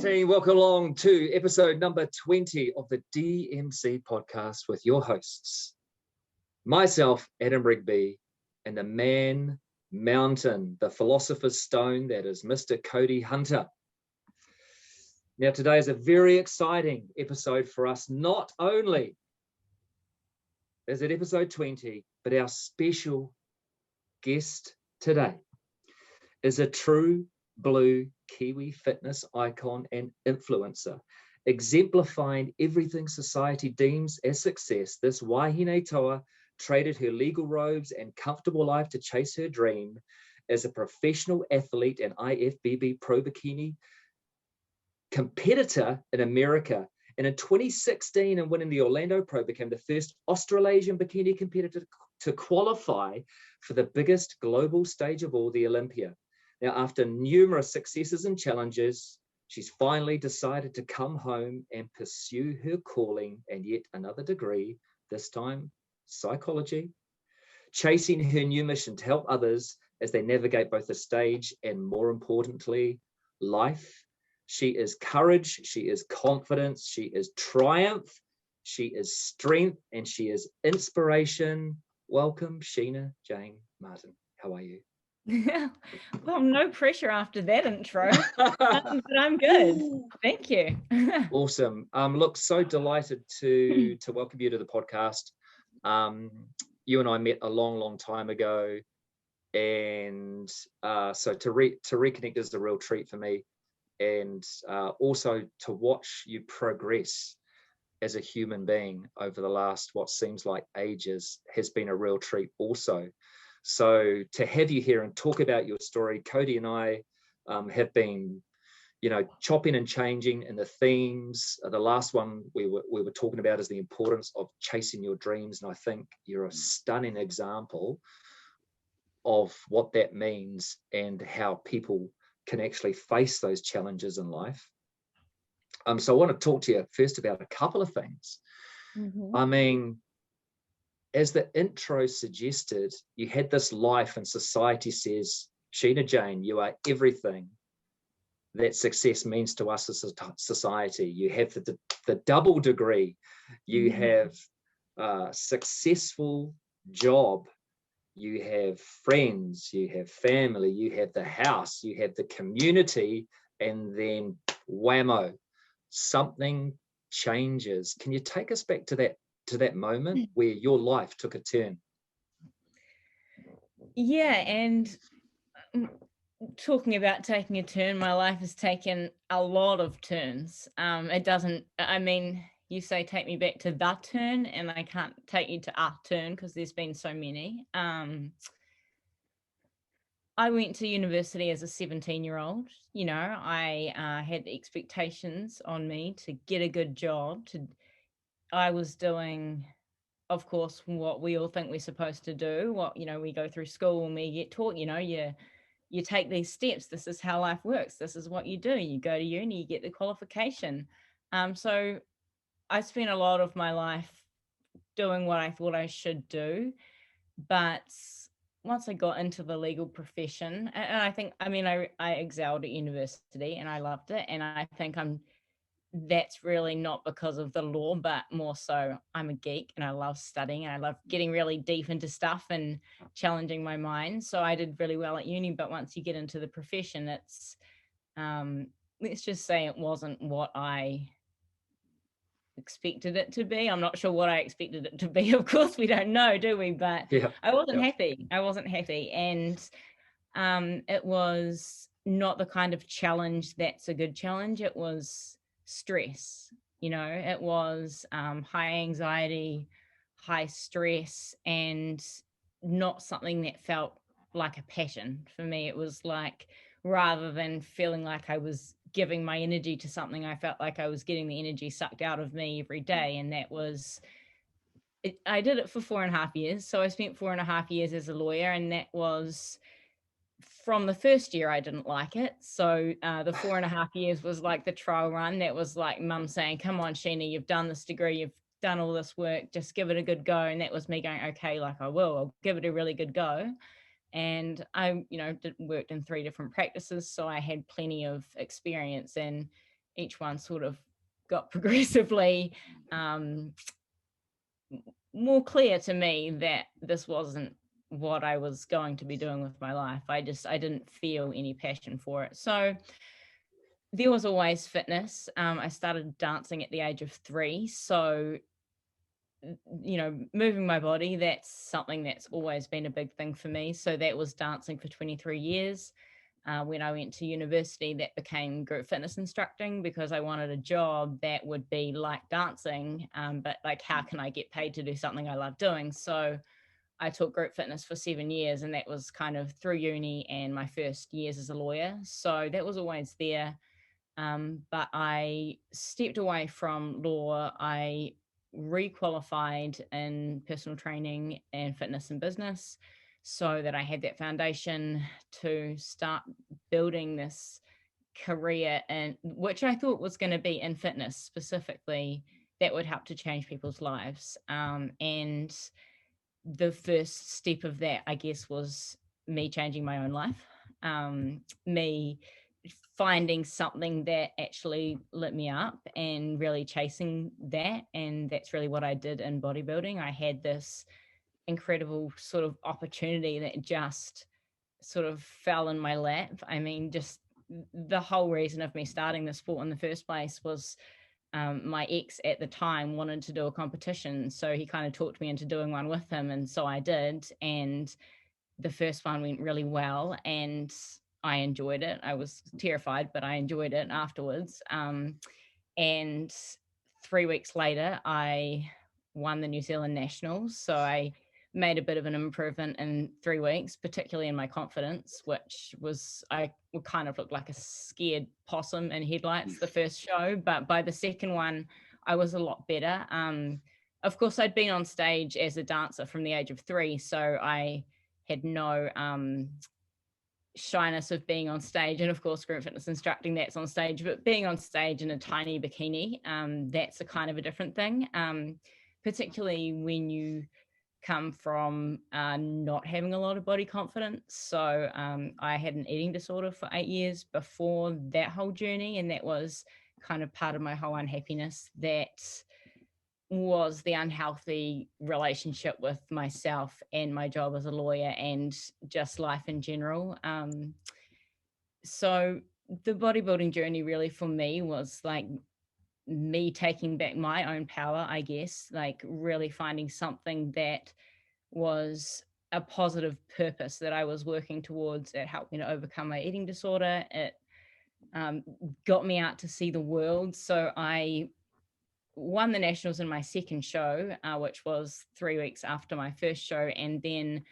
team, welcome along to episode number 20 of the D.M.C podcast with your hosts, myself, Adam Rigby, and the man mountain, the philosopher's stone that is Mr. Cody Hunter. Now, today is a very exciting episode for us. Not only is it episode 20, but our special guest today is a true blue Kiwi fitness icon and influencer, exemplifying everything society deems as success. This Wahine Toa traded her legal robes and comfortable life to chase her dream as a professional athlete and IFBB Pro Bikini Competitor in America. And in 2016, and winning the Orlando Pro, became the first Australasian Bikini Competitor to qualify for the biggest global stage of all, the Olympia. Now, after numerous successes and challenges, she's finally decided to come home and pursue her calling and yet another degree, this time psychology, chasing her new mission to help others as they navigate both the stage and, more importantly, life. She is courage, she is confidence, she is triumph, she is strength, and she is inspiration. Welcome, Sheena, Jayne, Martin. How are you? Well, no pressure after that intro, but I'm good. Thank you. Awesome. Look, so delighted to welcome you to the podcast. You and I met a long time ago, and so to reconnect is a real treat for me, and also to watch you progress as a human being over the last what seems like ages has been a real treat also. So to have you here and talk about your story, Cody and I have been, chopping and changing in the themes. The last one we were talking about is the importance of chasing your dreams, and I think you're a stunning example of what that means and how people can actually face those challenges in life. So I want to talk to you first about a couple of things. Mm-hmm. I mean, as the intro suggested, you had this life and society says, Sheena, Jayne, you are everything that success means to us as a society. You have the double degree, you have a successful job, you have friends, you have family, you have the house, you have the community, and then whammo, something changes. Can you take us back to that moment where your life took a turn? Yeah, and talking about taking a turn, my life has taken a lot of turns. You say take me back to the turn, and I can't take you to a turn because there's been so many. I went to university as a 17-year-old. I had expectations on me to get a good job. I was doing, of course, what we all think we're supposed to do. We go through school and we get taught, you take these steps. This is how life works. This is what you do. You go to uni, you get the qualification. So I spent a lot of my life doing what I thought I should do. But once I got into the legal profession, and I excelled at university and I loved it. And I think that's really not because of the law, but more so I'm a geek and I love studying and I love getting really deep into stuff and challenging my mind. So I did really well at uni, but once you get into the profession, it's, let's just say it wasn't what I expected it to be. I'm not sure what I expected it to be. Of course, we don't know, do we? But yeah. I wasn't happy. And it was not the kind of challenge that's a good challenge. It was stress. It was high anxiety, high stress, and not something that felt like a passion for me. It was like, rather than feeling like I was giving my energy to something, I felt like I was getting the energy sucked out of me every day. And that was it. I did it for 4.5 years. So I spent 4.5 years as a lawyer, and that was from the first year I didn't like it. So the 4.5 years was like the trial run. That was like mum saying, come on, Sheena, you've done this degree, you've done all this work, just give it a good go. And that was me going, okay, like I'll give it a really good go. And I, worked in 3 different practices. So I had plenty of experience, and each one sort of got progressively more clear to me that this wasn't what I was going to be doing with my life. I didn't feel any passion for it. So there was always fitness. I started dancing at the age of 3. So, you know, moving my body, that's something that's always been a big thing for me. So that was dancing for 23 years. When I went to university, that became group fitness instructing, because I wanted a job that would be like dancing, but like, how can I get paid to do something I love doing? So I taught group fitness for 7 years, and that was kind of through uni and my first years as a lawyer. So that was always there. But I stepped away from law. I requalified in personal training and fitness and business, so that I had that foundation to start building this career, and which I thought was going to be in fitness specifically, that would help to change people's lives. And the first step of that, I guess, was me changing my own life, me finding something that actually lit me up and really chasing that. And that's really what I did in bodybuilding. I had this incredible sort of opportunity that just sort of fell in my lap. I mean, just the whole reason of me starting the sport in the first place was my ex at the time wanted to do a competition. So he kind of talked me into doing one with him. And so I did. And the first one went really well, and I enjoyed it. I was terrified, but I enjoyed it afterwards. And 3 weeks later, I won the New Zealand Nationals. So I made a bit of an improvement in 3 weeks, particularly in my confidence, which was, I would kind of look like a scared possum in headlights the first show. But by the second one, I was a lot better. Of course, I'd been on stage as a dancer from the age of 3. So I had no shyness of being on stage. And of course, group fitness instructing, that's on stage, but being on stage in a tiny bikini, that's a kind of a different thing, particularly when you come from not having a lot of body confidence. So I had an eating disorder for 8 years before that whole journey, and that was kind of part of my whole unhappiness. That was the unhealthy relationship with myself and my job as a lawyer and just life in general. So the bodybuilding journey really for me was like me taking back my own power, I guess, like really finding something that was a positive purpose that I was working towards. It helped me to overcome my eating disorder. It got me out to see the world. So I won the nationals in my second show, which was 3 weeks after my first show. And then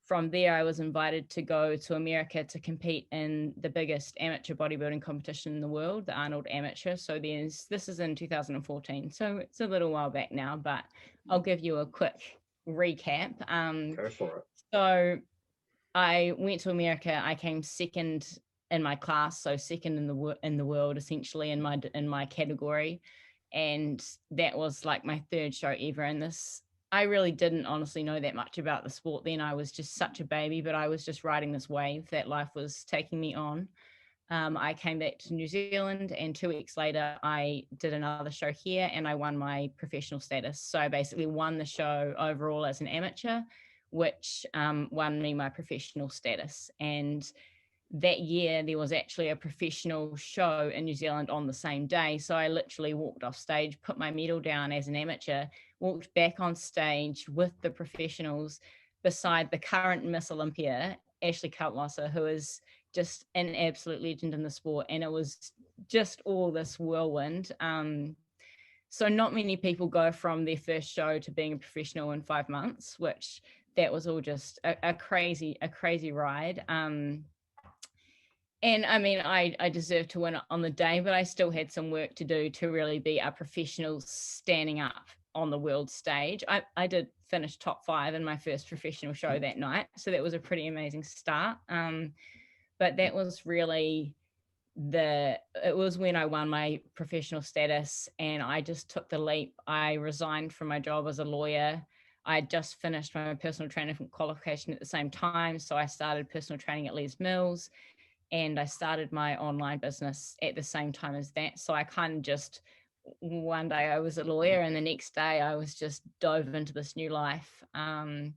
from there, I was invited to go to America to compete in the biggest amateur bodybuilding competition in the world, the Arnold Amateur. So this is in 2014. So it's a little while back now, but I'll give you a quick recap. Go for it. So I went to America. I came second in my class, so second in the world, essentially in my category. And that was like my third show ever. And this, I really didn't honestly know that much about the sport then. I was just such a baby, but I was just riding this wave that life was taking me on. I came back to New Zealand, and 2 weeks later, I did another show here, and I won my professional status. So I basically won the show overall as an amateur, which won me my professional status. And that year there was actually a professional show in New Zealand on the same day. So I literally walked off stage, put my medal down as an amateur, walked back on stage with the professionals beside the current Miss Olympia, Ashley Kaltwasser, who is just an absolute legend in the sport. And it was just all this whirlwind. So not many people go from their first show to being a professional in 5 months, which that was all just a crazy ride. And I mean, I deserved to win it on the day, but I still had some work to do to really be a professional standing up on the world stage. I did finish top 5 in my first professional show that night. So that was a pretty amazing start. But that was really it was when I won my professional status, and I just took the leap. I resigned from my job as a lawyer. I just finished my personal training qualification at the same time. So I started personal training at Les Mills. and I started my online business at the same time as that. So I kind of just, one day I was a lawyer and the next day I was just dove into this new life. And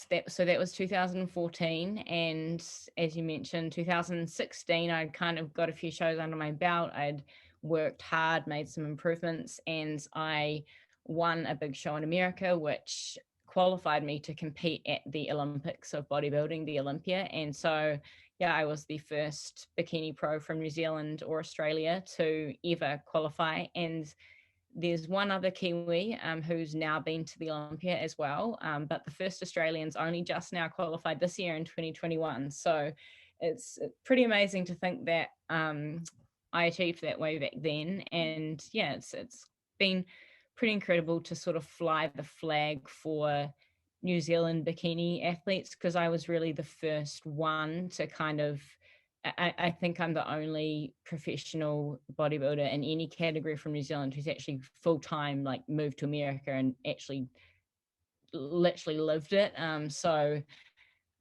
that was 2014. And as you mentioned, 2016, I kind of got a few shows under my belt. I'd worked hard, made some improvements, and I won a big show in America, which qualified me to compete at the Olympics of bodybuilding, the Olympia. And so, yeah, I was the first bikini pro from New Zealand or Australia to ever qualify. And there's one other Kiwi who's now been to the Olympia as well. But the first Australians only just now qualified this year in 2021. So it's pretty amazing to think that I achieved that way back then. And yeah, it's been pretty incredible to sort of fly the flag for New Zealand bikini athletes, because I was really the first one to kind of, I think I'm the only professional bodybuilder in any category from New Zealand who's actually full-time, like moved to America and actually literally lived it. So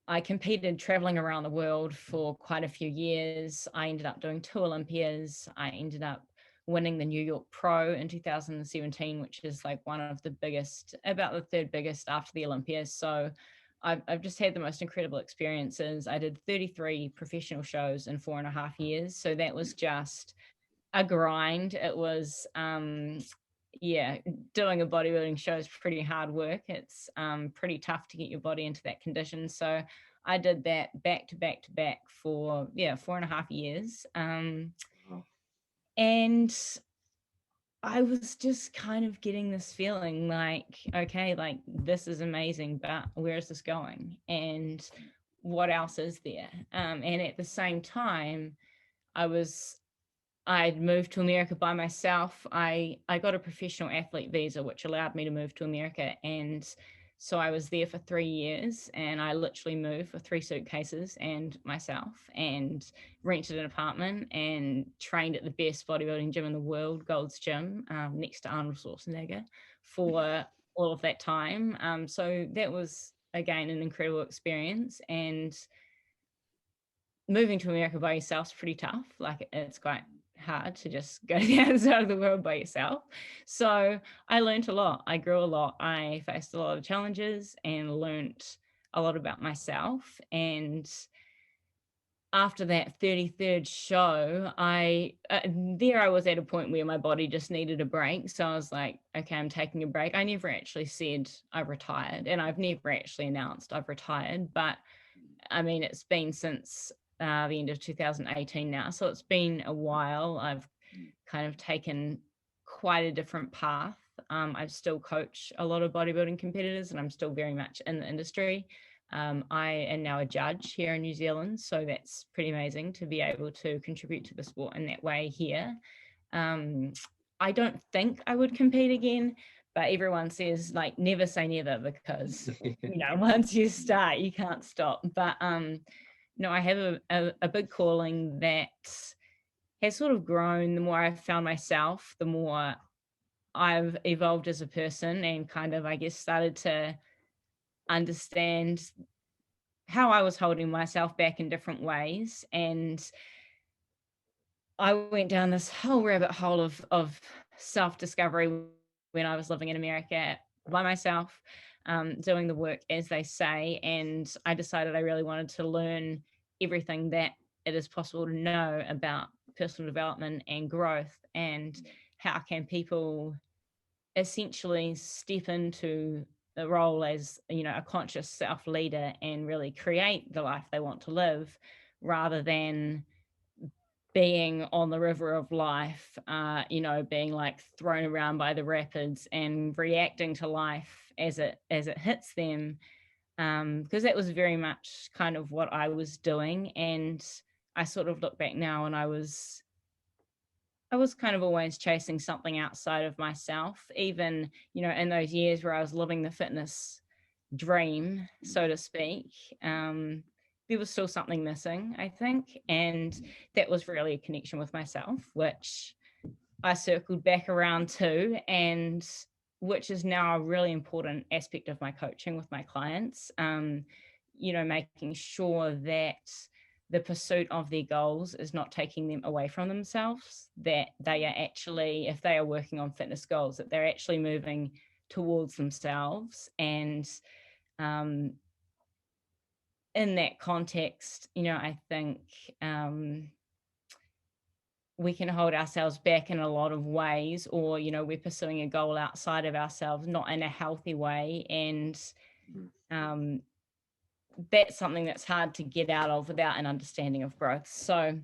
I competed traveling around the world for quite a few years. I ended up doing 2 Olympias. I ended up winning the New York Pro in 2017, which is like one of the biggest, about the 3rd biggest after the Olympias. So I've just had the most incredible experiences. I did 33 professional shows in 4.5 years. So that was just a grind. It was, yeah, doing a bodybuilding show is pretty hard work. It's pretty tough to get your body into that condition. So I did that back to back to back for, 4.5 years. And I was just kind of getting this feeling like, okay, like this is amazing, but where is this going? And what else is there? And at the same time, I'd moved to America by myself. I got a professional athlete visa, which allowed me to move to America. And so I was there for 3 years, and I literally moved with 3 suitcases and myself, and rented an apartment and trained at the best bodybuilding gym in the world, Gold's Gym, next to Arnold Schwarzenegger, for all of that time. So that was, again, an incredible experience. And moving to America by yourself is pretty tough. Like, it's quite hard to just go to the other side of the world by yourself. So I learned a lot. I grew a lot. I faced a lot of challenges and learned a lot about myself. And after that 33rd show, I was at a point where my body just needed a break. So I was like, okay, I'm taking a break. I never actually said I retired, and I've never actually announced I've retired. But I mean, it's been since the end of 2018 now. So it's been a while. I've kind of taken quite a different path. I still coach a lot of bodybuilding competitors, and I'm still very much in the industry. I am now a judge here in New Zealand, so that's pretty amazing to be able to contribute to the sport in that way here. I don't think I would compete again, but everyone says, like, never say never, because once you start, you can't stop. But I have a big calling that has sort of grown. The more I've found myself, the more I've evolved as a person, and kind of, I guess, started to understand how I was holding myself back in different ways. And I went down this whole rabbit hole of self-discovery when I was living in America by myself, doing the work, as they say. And I decided I really wanted to learn everything that it is possible to know about personal development and growth, and how can people essentially step into the role as, a conscious self leader and really create the life they want to live, rather than being on the river of life, being like thrown around by the rapids and reacting to life as it hits them. Because that was very much kind of what I was doing. And I sort of look back now, and I was kind of always chasing something outside of myself, even, in those years where I was living the fitness dream, so to speak. There was still something missing, I think. And that was really a connection with myself, which I circled back around to, and which is now a really important aspect of my coaching with my clients. Making sure that the pursuit of their goals is not taking them away from themselves, that they are actually, if they are working on fitness goals, that they're actually moving towards themselves. And in that context, I think we can hold ourselves back in a lot of ways, or, we're pursuing a goal outside of ourselves, not in a healthy way. And that's something that's hard to get out of without an understanding of growth. So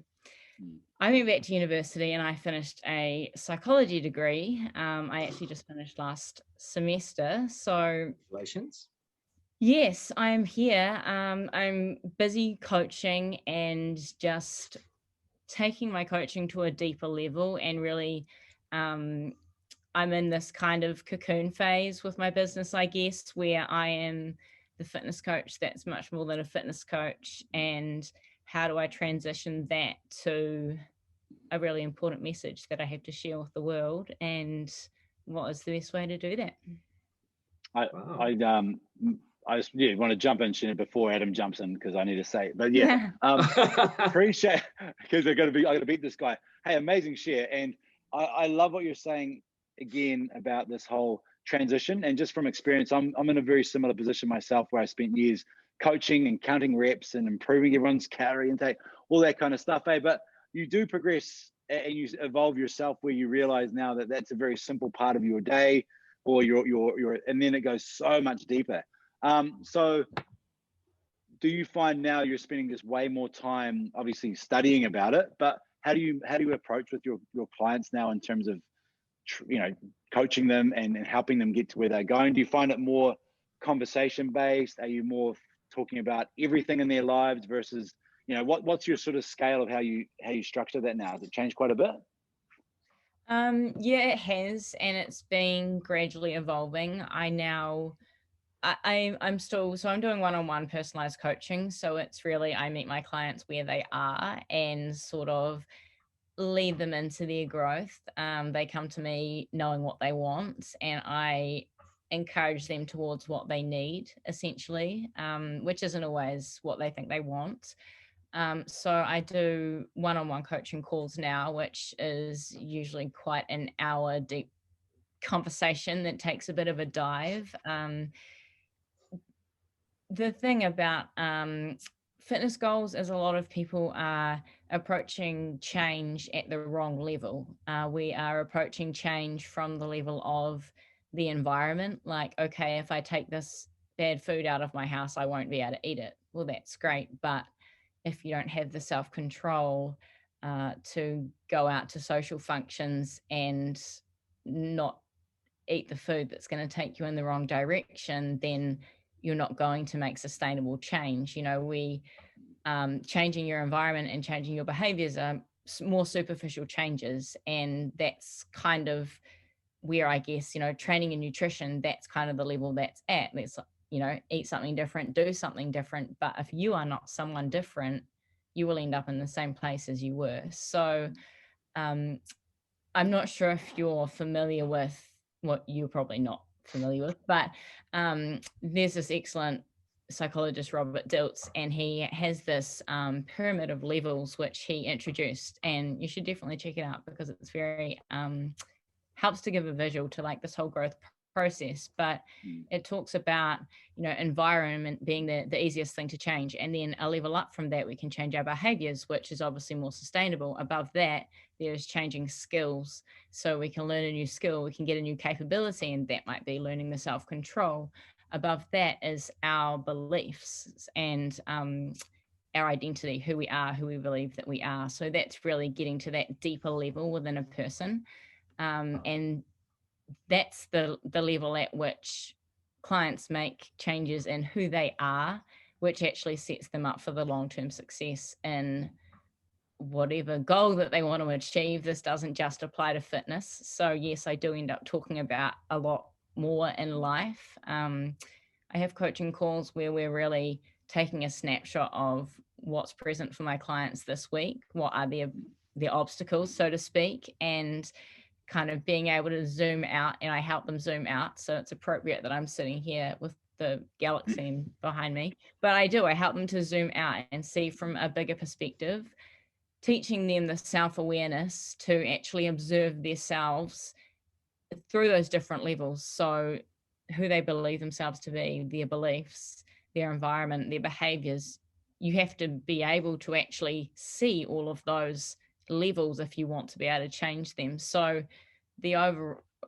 I went back to university and I finished a psychology degree. I actually just finished last semester. So congratulations. Yes, I'm here. I'm busy coaching and just taking my coaching to a deeper level, and really I'm in this kind of cocoon phase with my business, I guess, where I am the fitness coach that's much more than a fitness coach. And how do I transition that to a really important message that I have to share with the world? And what is the best way to do that? I just want to jump in, Sheena, before Adam jumps in, because I need to say it. But appreciate, because I got to beat this guy. Hey, amazing share. And I love what you're saying again about this whole transition. And just from experience, I'm in a very similar position myself, where I spent years coaching and counting reps and improving everyone's calorie intake, all that kind of stuff. But you do progress and you evolve yourself, where you realize now that that's a very simple part of your day, or your and then it goes so much deeper. So do you find now you're spending just way more time obviously studying about it, but how do you approach with your clients now in terms of coaching them and helping them get to where they're going? Do you find it more conversation based? Are you more talking about everything in their lives versus what's your sort of scale of how you structure that now? Has it changed quite a bit? Yeah, it has, and it's been gradually evolving. I'm still, so I'm doing one-on-one personalized coaching. So it's really, I meet my clients where they are and sort of lead them into their growth. They come to me knowing what they want, and I encourage them towards what they need, essentially, which isn't always what they think they want. So I do one-on-one coaching calls now, which is usually quite an hour deep conversation that takes a bit of a dive. The thing about fitness goals is a lot of people are approaching change at the wrong level. We are approaching change from the level of the environment. Like, okay, if I take this bad food out of my house, I won't be able to eat it. Well, that's great. But if you don't have the self-control to go out to social functions and not eat the food that's going to take you in the wrong direction, then you're not going to make sustainable change. Changing your environment and changing your behaviors are more superficial changes. And that's kind of where, I guess, training and nutrition, that's kind of the level that's at. Let's, eat something different, do something different. But if you are not someone different, you will end up in the same place as you were. So I'm not sure if you're familiar with what you're probably not familiar with, but there's this excellent psychologist, Robert Dilts, and he has this pyramid of levels which he introduced, and you should definitely check it out because it's very helps to give a visual to like this whole growth process. But it talks about environment being the easiest thing to change, and then a level up from that we can change our behaviors, which is obviously more sustainable. Above that there's changing skills, so we can learn a new skill, we can get a new capability, and that might be learning the self-control. Above that is our beliefs and our identity, who we are, who we believe that we are. So that's really getting to that deeper level within a person, and that's the level at which clients make changes in who they are, which actually sets them up for the long-term success in whatever goal that they want to achieve. This doesn't just apply to fitness. So yes, I do end up talking about a lot more in life. I have coaching calls where we're really taking a snapshot of what's present for my clients this week, what are their obstacles, so to speak, and kind of being able to zoom out, and I help them zoom out. So it's appropriate that I'm sitting here with the galaxy behind me, but I help them to zoom out and see from a bigger perspective, teaching them the self-awareness to actually observe themselves through those different levels. So who they believe themselves to be, their beliefs, their environment, their behaviors. You have to be able to actually see all of those levels if you want to be able to change them. So the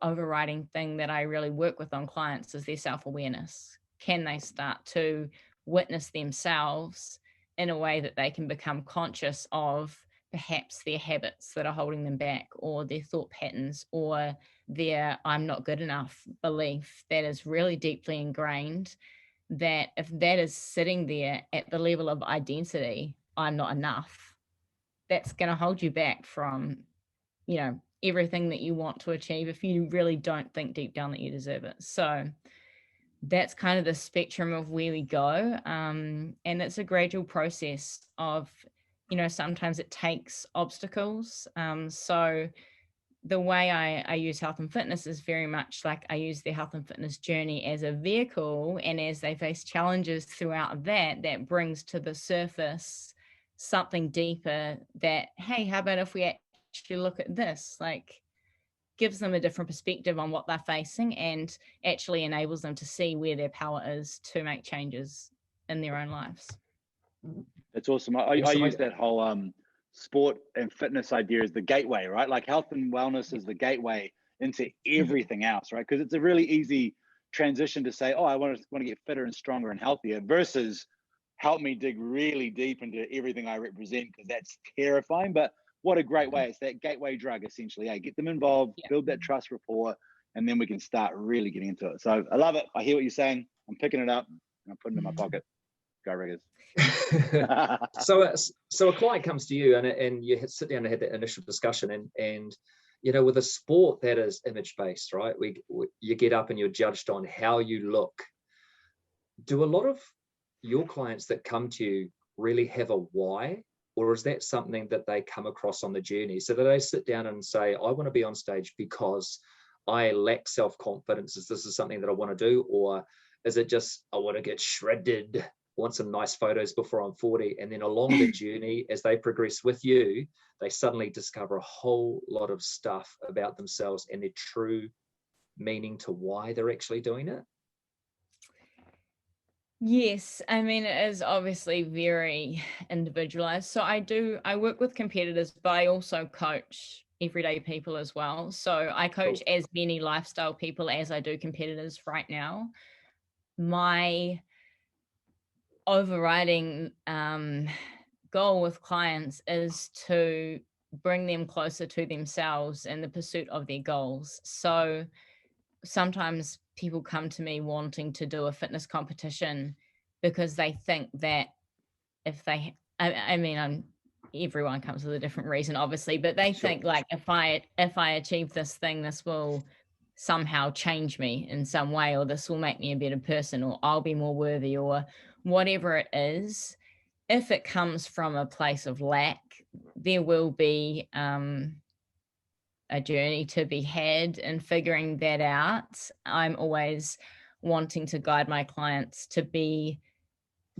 overriding thing that I really work with on clients is their self-awareness. Can they start to witness themselves in a way that they can become conscious of perhaps their habits that are holding them back, or their thought patterns, or their I'm not good enough belief that is really deeply ingrained, that if that is sitting there at the level of identity, I'm not enough, that's going to hold you back from, everything that you want to achieve if you really don't think deep down that you deserve it. So that's kind of the spectrum of where we go. And it's a gradual process of, sometimes it takes obstacles. So the way I use health and fitness is very much like I use the health and fitness journey as a vehicle, and as they face challenges throughout that brings to the surface something deeper that, hey, how about if we actually look at this? Like, gives them a different perspective on what they're facing and actually enables them to see where their power is to make changes in their own lives. That's awesome. I use that whole sport and fitness idea as the gateway, right? Like health and wellness is the gateway into everything else, right? Because it's a really easy transition to say, oh, I want to get fitter and stronger and healthier, versus help me dig really deep into everything I represent, because that's terrifying. But what a great way. It's that gateway drug, essentially. Hey, get them involved, build that trust rapport, and then we can start really getting into it. So I love it. I hear what you're saying. I'm picking it up and I'm putting it in my pocket. Go Riggers. So a client comes to you and you sit down and have that initial discussion, and with a sport that is image-based, right? You get up and you're judged on how you look. Do a lot of your clients that come to you really have a why? Or is that something that they come across on the journey? So that they sit down and say, I want to be on stage because I lack self-confidence. This is something that I want to do? Or is it just, I want to get shredded, want some nice photos before I'm 40? And then along the journey, as they progress with you, they suddenly discover a whole lot of stuff about themselves and their true meaning to why they're actually doing it? Yes, I mean, it is obviously very individualized. So I work with competitors, but I also coach everyday people as well. So I coach as many lifestyle people as I do competitors right now. My overriding goal with clients is to bring them closer to themselves in the pursuit of their goals. So sometimes people come to me wanting to do a fitness competition because they think that if they, everyone comes with a different reason, obviously, but they think like, if I achieve this thing, this will somehow change me in some way, or this will make me a better person, or I'll be more worthy, or whatever it is. If it comes from a place of lack, there will be a journey to be had in figuring that out. I'm always wanting to guide my clients to be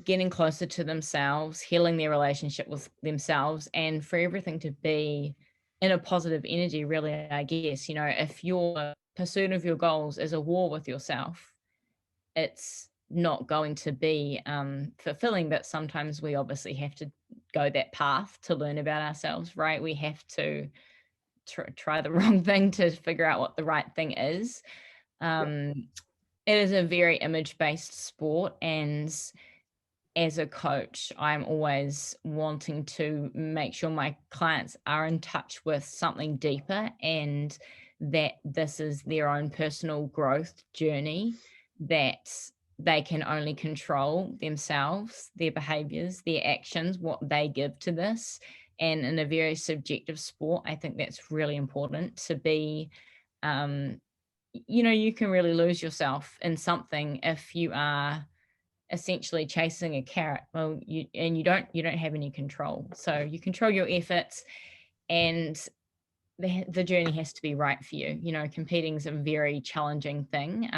getting closer to themselves, healing their relationship with themselves, and for everything to be in a positive energy, really, I guess. If your pursuit of your goals is a war with yourself, it's not going to be fulfilling. But sometimes we obviously have to go that path to learn about ourselves, right? We have to try the wrong thing to figure out what the right thing is. It is a very image-based sport, and as a coach, I'm always wanting to make sure my clients are in touch with something deeper, and that this is their own personal growth journey, that they can only control themselves, their behaviors, their actions, what they give to this. And in a very subjective sport, I think that's really important to be, you can really lose yourself in something if you are essentially chasing a carrot. Well, you don't have any control. So you control your efforts, and the journey has to be right for you. Competing is a very challenging thing.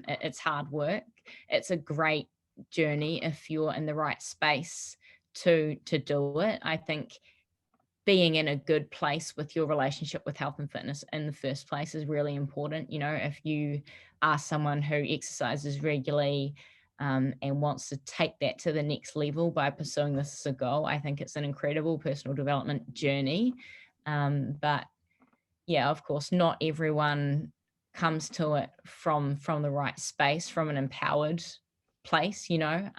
It's hard work. it's a great journey if you're in the right space to do it. I think being in a good place with your relationship with health and fitness in the first place is really important. You know, if you are someone who exercises regularly and wants to take that to the next level by pursuing this as a goal, I think it's an incredible personal development journey. But yeah, of course, not everyone comes to it from the right space, from an empowered place, you know.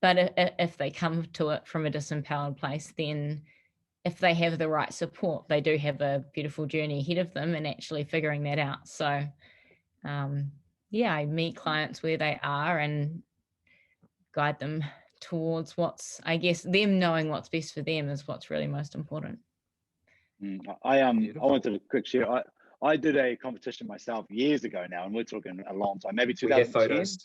But if they come to it from a disempowered place, then if they have the right support, they do have a beautiful journey ahead of them and actually figuring that out. So yeah, I meet clients where they are and guide them towards what's, I guess, them knowing what's best for them is what's really most important. I wanted a quick share. I did a competition myself years ago now, and we're talking a long time, maybe 2010.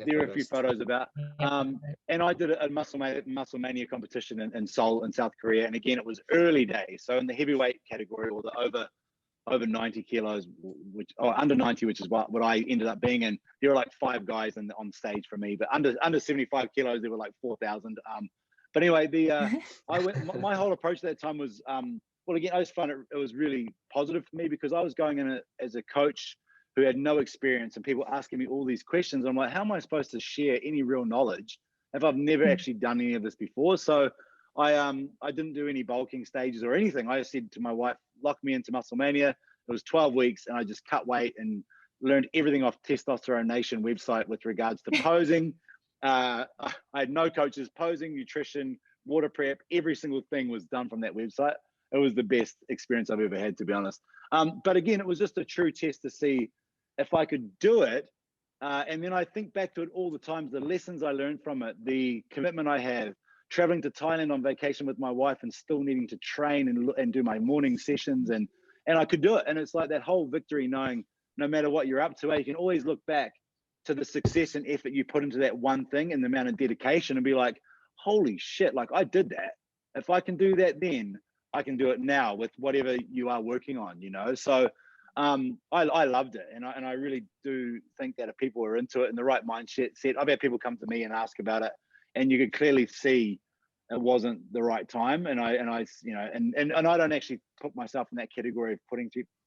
There are a few photos about, and I did a muscle mania competition in Seoul in South Korea, and again it was early days. So in the heavyweight category, or the over 90 kilos, under 90, which is what I ended up being in. There were like 5 guys on stage for me, but under 75 kilos there were like 4,000. But anyway, my whole approach at that time was well, again, I just found it was really positive for me, because I was going in as a coach who had no experience, and people asking me all these questions. I'm like, how am I supposed to share any real knowledge if I've never actually done any of this before? So I didn't do any bulking stages or anything. I just said to my wife, lock me into Muscle Mania. It was 12 weeks, and I just cut weight and learned everything off Testosterone Nation website with regards to posing. I had no coaches. Posing, nutrition, water prep, every single thing was done from that website. It was the best experience I've ever had, to be honest. But again, it was just a true test to see if I could do it. And then I think back to it all the times, the lessons I learned from it, the commitment I have, traveling to Thailand on vacation with my wife and still needing to train and do my morning sessions. And I could do it. And it's like that whole victory, knowing no matter what you're up to, you can always look back to the success and effort you put into that one thing and the amount of dedication, and be like, holy shit, like I did that. If I can do that then, I can do it now with whatever you are working on, you know? So I loved it. And I really do think that if people are into it in the right mindset, I've had people come to me and ask about it, and you could clearly see it wasn't the right time. And I you know, and I don't actually put myself in that category of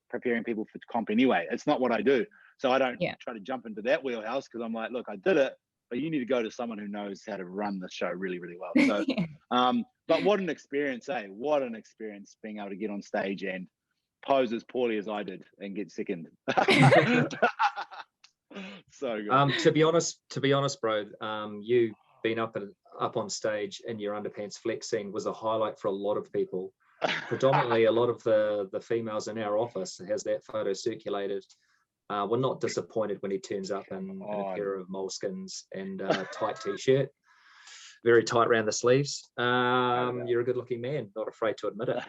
preparing people for comp anyway. It's not what I do. So I don't try to jump into that wheelhouse, because I'm like, look, I did it, but you need to go to someone who knows how to run the show really, really well. So, but what an experience, What an experience being able to get on stage and pose as poorly as I did and get second. So good. To be honest, bro, you being up on stage in your underpants flexing was a highlight for a lot of people. Predominantly, a lot of the females in our office has that photo circulated. We're not disappointed when he turns up in a pair of moleskins and a tight t-shirt, very tight around the sleeves. You're a good-looking man. Not afraid to admit it.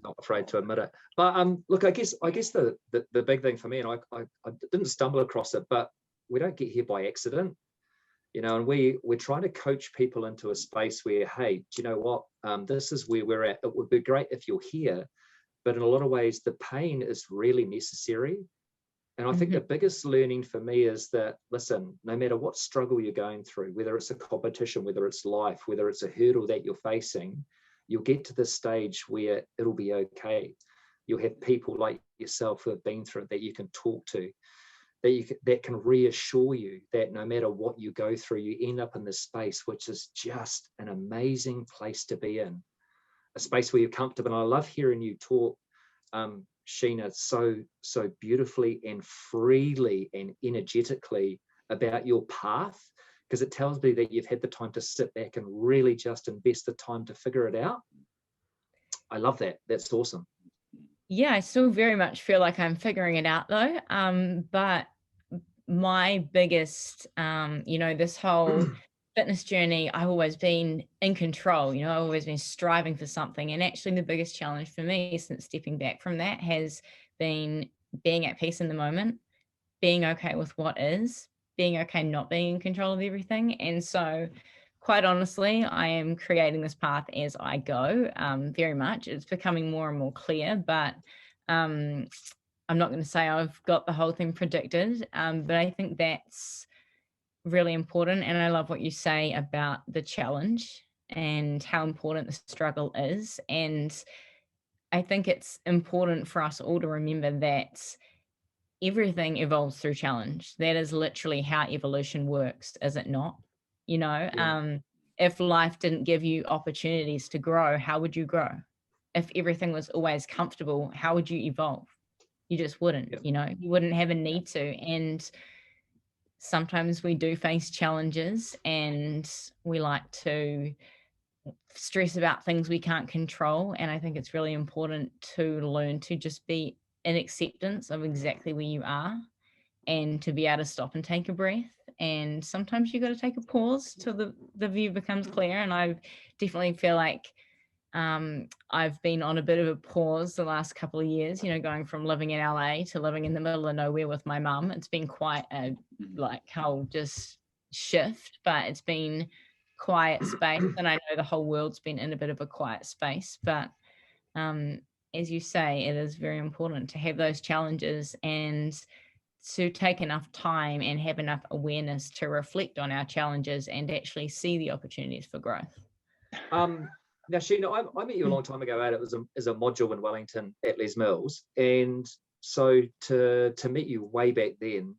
Not afraid to admit it. But look, I guess the big thing for me, and I didn't stumble across it, but we don't get here by accident, you know. And we're trying to coach people into a space where, hey, do you know what? This is where we're at. It would be great if you're here, but in a lot of ways, the pain is really necessary. And I think the biggest learning for me is that, listen, no matter what struggle you're going through, whether it's a competition, whether it's life, whether it's a hurdle that you're facing, you'll get to this stage where it'll be okay. You'll have people like yourself who have been through it that you can talk to, that can reassure you that no matter what you go through, you end up in this space, which is just an amazing place to be in, a space where you're comfortable. And I love hearing you talk, Sheena, so beautifully and freely and energetically about your path, because it tells me that you've had the time to sit back and really just invest the time to figure it out. I love that. That's awesome. Yeah, I still very much feel like I'm figuring it out though. But my biggest, this whole fitness journey, I've always been in control, I've always been striving for something. And actually the biggest challenge for me since stepping back from that has been being at peace in the moment, being okay with what is, being okay not being in control of everything. And so quite honestly, I am creating this path as I go, very much. It's becoming more and more clear, but I'm not going to say I've got the whole thing predicted, but I think that's really important. And I love what you say about the challenge and how important the struggle is. And I think it's important for us all to remember that everything evolves through challenge. That is literally how evolution works, is it not? You know, if life didn't give you opportunities to grow, how would you grow? If everything was always comfortable, how would you evolve? You just wouldn't, you know, you wouldn't have a need to. And sometimes we do face challenges and we like to stress about things we can't control. And I think it's really important to learn to just be in acceptance of exactly where you are and to be able to stop and take a breath. And sometimes you got to take a pause till the view becomes clear. And I definitely feel like I've been on a bit of a pause the last couple of years, you know, going from living in LA to living in the middle of nowhere with my mum. It's been quite a like whole just shift, but it's been quiet space. And I know the whole world's been in a bit of a quiet space, but as you say, it is very important to have those challenges and to take enough time and have enough awareness to reflect on our challenges and actually see the opportunities for growth. Now, Sheena, I met you a long time ago. It was as a module in Wellington at Les Mills, and so to meet you way back then,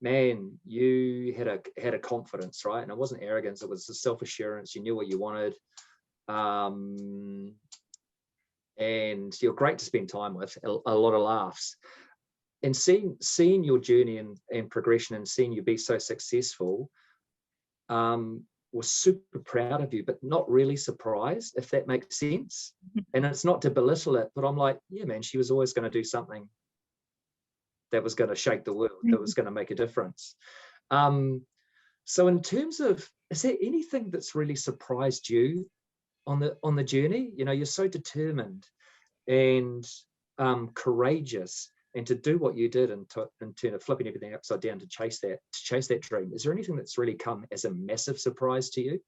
man, you had a confidence, right? And it wasn't arrogance; it was a self-assurance. You knew what you wanted, and you're great to spend time with. A lot of laughs, and seeing your journey and progression, and seeing you be so successful. Was super proud of you, but not really surprised, if that makes sense. And it's not to belittle it, but I'm like, yeah, man, she was always going to do something that was going to shake the world, that was going to make a difference. So in terms of, is there anything that's really surprised you on the journey? You know, you're so determined and courageous, and to do what you did and turn of flipping everything upside down to chase that dream. Is there anything that's really come as a massive surprise to you?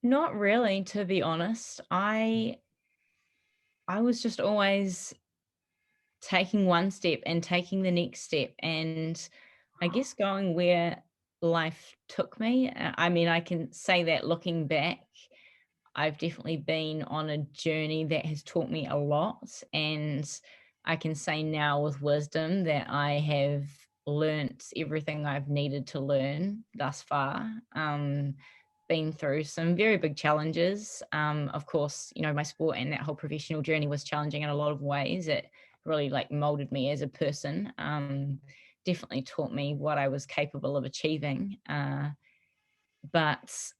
Not really, to be honest. I was just always taking one step and taking the next step, and I guess going where life took me. I mean, I can say that looking back, I've definitely been on a journey that has taught me a lot, and I can say now with wisdom that I have learnt everything I've needed to learn thus far. Been through some very big challenges. Of course, you know, my sport and that whole professional journey was challenging in a lot of ways. It really like molded me as a person. Definitely taught me what I was capable of achieving. But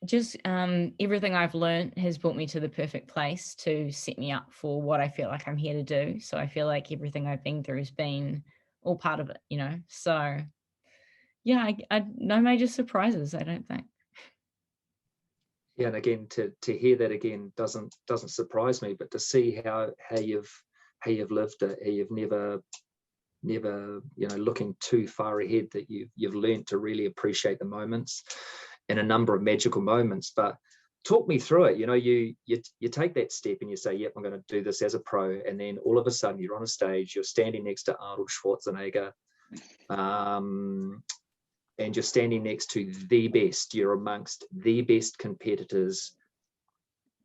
just everything I've learned has brought me to the perfect place to set me up for what I feel like I'm here to do. So I feel like everything I've been through has been all part of it, you know. So yeah, I no major surprises, I don't think. Yeah, and again, to hear that again doesn't surprise me, but to see how you've lived it, how you've never you know, looking too far ahead, that you've learned to really appreciate the moments, and a number of magical moments. But talk me through it. You know, you take that step and you say, yep, I'm going to do this as a pro, and then all of a sudden you're on a stage, you're standing next to Arnold Schwarzenegger, and you're standing next to the best. You're amongst the best competitors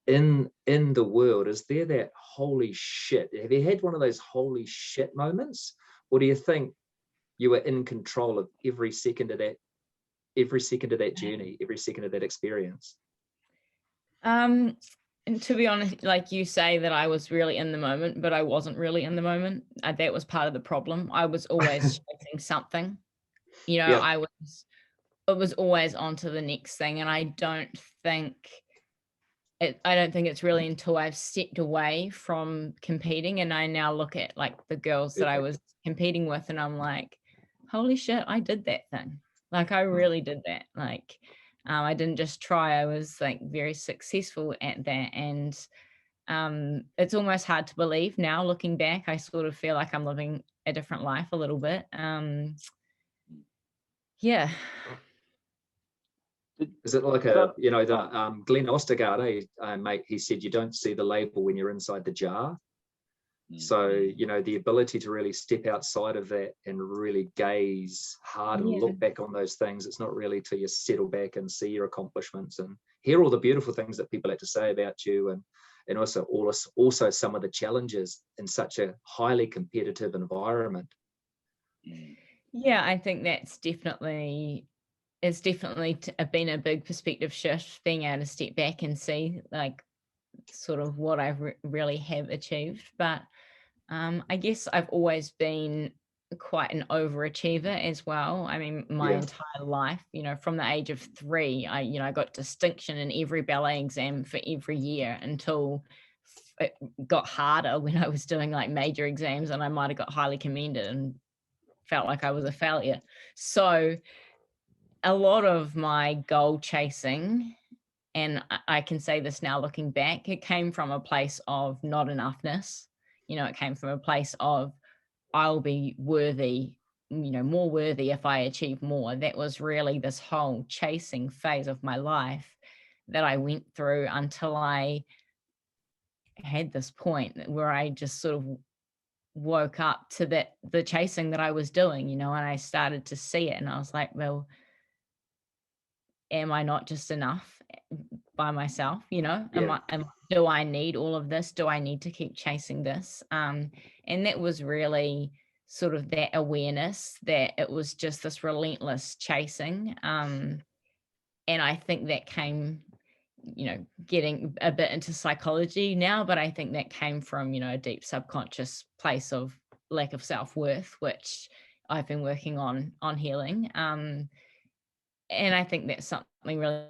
in the world. Is there that holy shit? Have you had one of those holy shit moments, or do you think you were in control of every second of that journey, every second of that experience? And to be honest, like you say that I was really in the moment, but I wasn't really in the moment. That was part of the problem. I was always chasing something, you know. Yeah. It was always on to the next thing. And I don't think it's really until I've stepped away from competing and I now look at like the girls that I was competing with, and I'm like, holy shit, I did that thing. Like I really did that. Like I didn't just try, I was like very successful at that. And it's almost hard to believe now looking back. I sort of feel like I'm living a different life a little bit. Yeah. Is it like a, you know, the Glenn Ostergaard, mate, he said you don't see the label when you're inside the jar. So, you know, the ability to really step outside of that and really gaze hard and look back on those things. It's not really till you settle back and see your accomplishments and hear all the beautiful things that people had to say about you, and also some of the challenges in such a highly competitive environment. Yeah, I think it's definitely been a big perspective shift, being able to step back and see like sort of what I really have achieved. But I guess I've always been quite an overachiever as well. I mean, my entire life, you know, from the age of 3, I got distinction in every ballet exam for every year until it got harder when I was doing like major exams, and I might have got highly commended and felt like I was a failure. So a lot of my goal chasing, and I can say this now looking back, it came from a place of not enoughness. You know, it came from a place of I'll be worthy, you know, more worthy if I achieve more. That was really this whole chasing phase of my life that I went through until I had this point where I just sort of woke up to the chasing that I was doing, you know, and I started to see it, and I was like, well, am I not just enough by myself? You know, do I need all of this? Do I need to keep chasing this? And that was really sort of that awareness that it was just this relentless chasing. And I think that came, you know, getting a bit into psychology now, but I think that came from, you know, a deep subconscious place of lack of self-worth, which I've been working on healing. And I think that's something really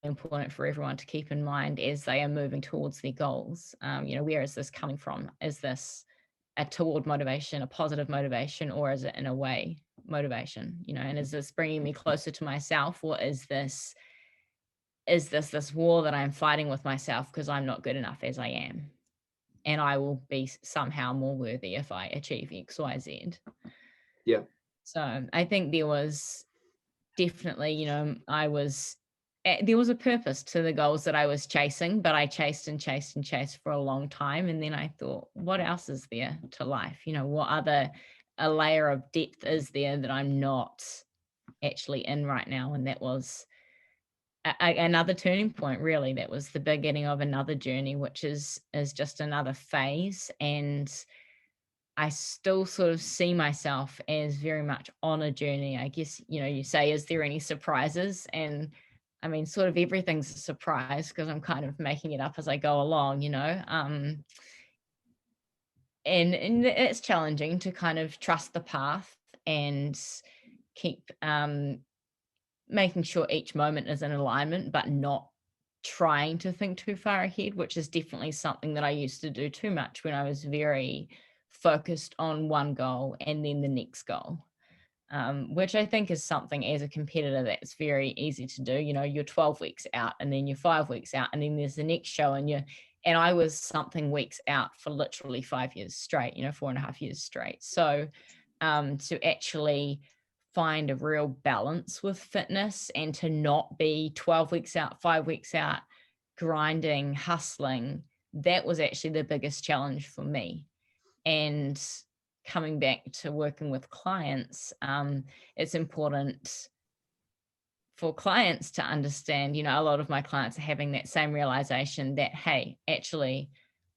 important for everyone to keep in mind as they are moving towards their goals. You know, where is this coming from? Is this a toward motivation, a positive motivation, or is it in a way motivation? You know, and is this bringing me closer to myself, or is this war that I'm fighting with myself because I'm not good enough as I am, and I will be somehow more worthy if I achieve X, Y, Z. Yeah. So I think there was definitely, you know, there was a purpose to the goals that I was chasing, but I chased and chased and chased for a long time. And then I thought, what else is there to life? You know, what other a layer of depth is there that I'm not actually in right now? And that was another turning point, really. That was the beginning of another journey, which is just another phase. And I still sort of see myself as very much on a journey. I guess, you know, you say, is there any surprises? And I mean, sort of everything's a surprise because I'm kind of making it up as I go along, you know. And it's challenging to kind of trust the path and keep making sure each moment is in alignment, but not trying to think too far ahead, which is definitely something that I used to do too much when I was very focused on one goal and then the next goal, which I think is something as a competitor that's very easy to do. You know, you're 12 weeks out and then you're 5 weeks out and then there's the next show, and I was something weeks out for literally 5 years straight, you know, 4.5 years straight. So to actually find a real balance with fitness and to not be 12 weeks out, 5 weeks out, grinding, hustling, that was actually the biggest challenge for me. And coming back to working with clients, it's important for clients to understand, you know, a lot of my clients are having that same realization that, hey, actually,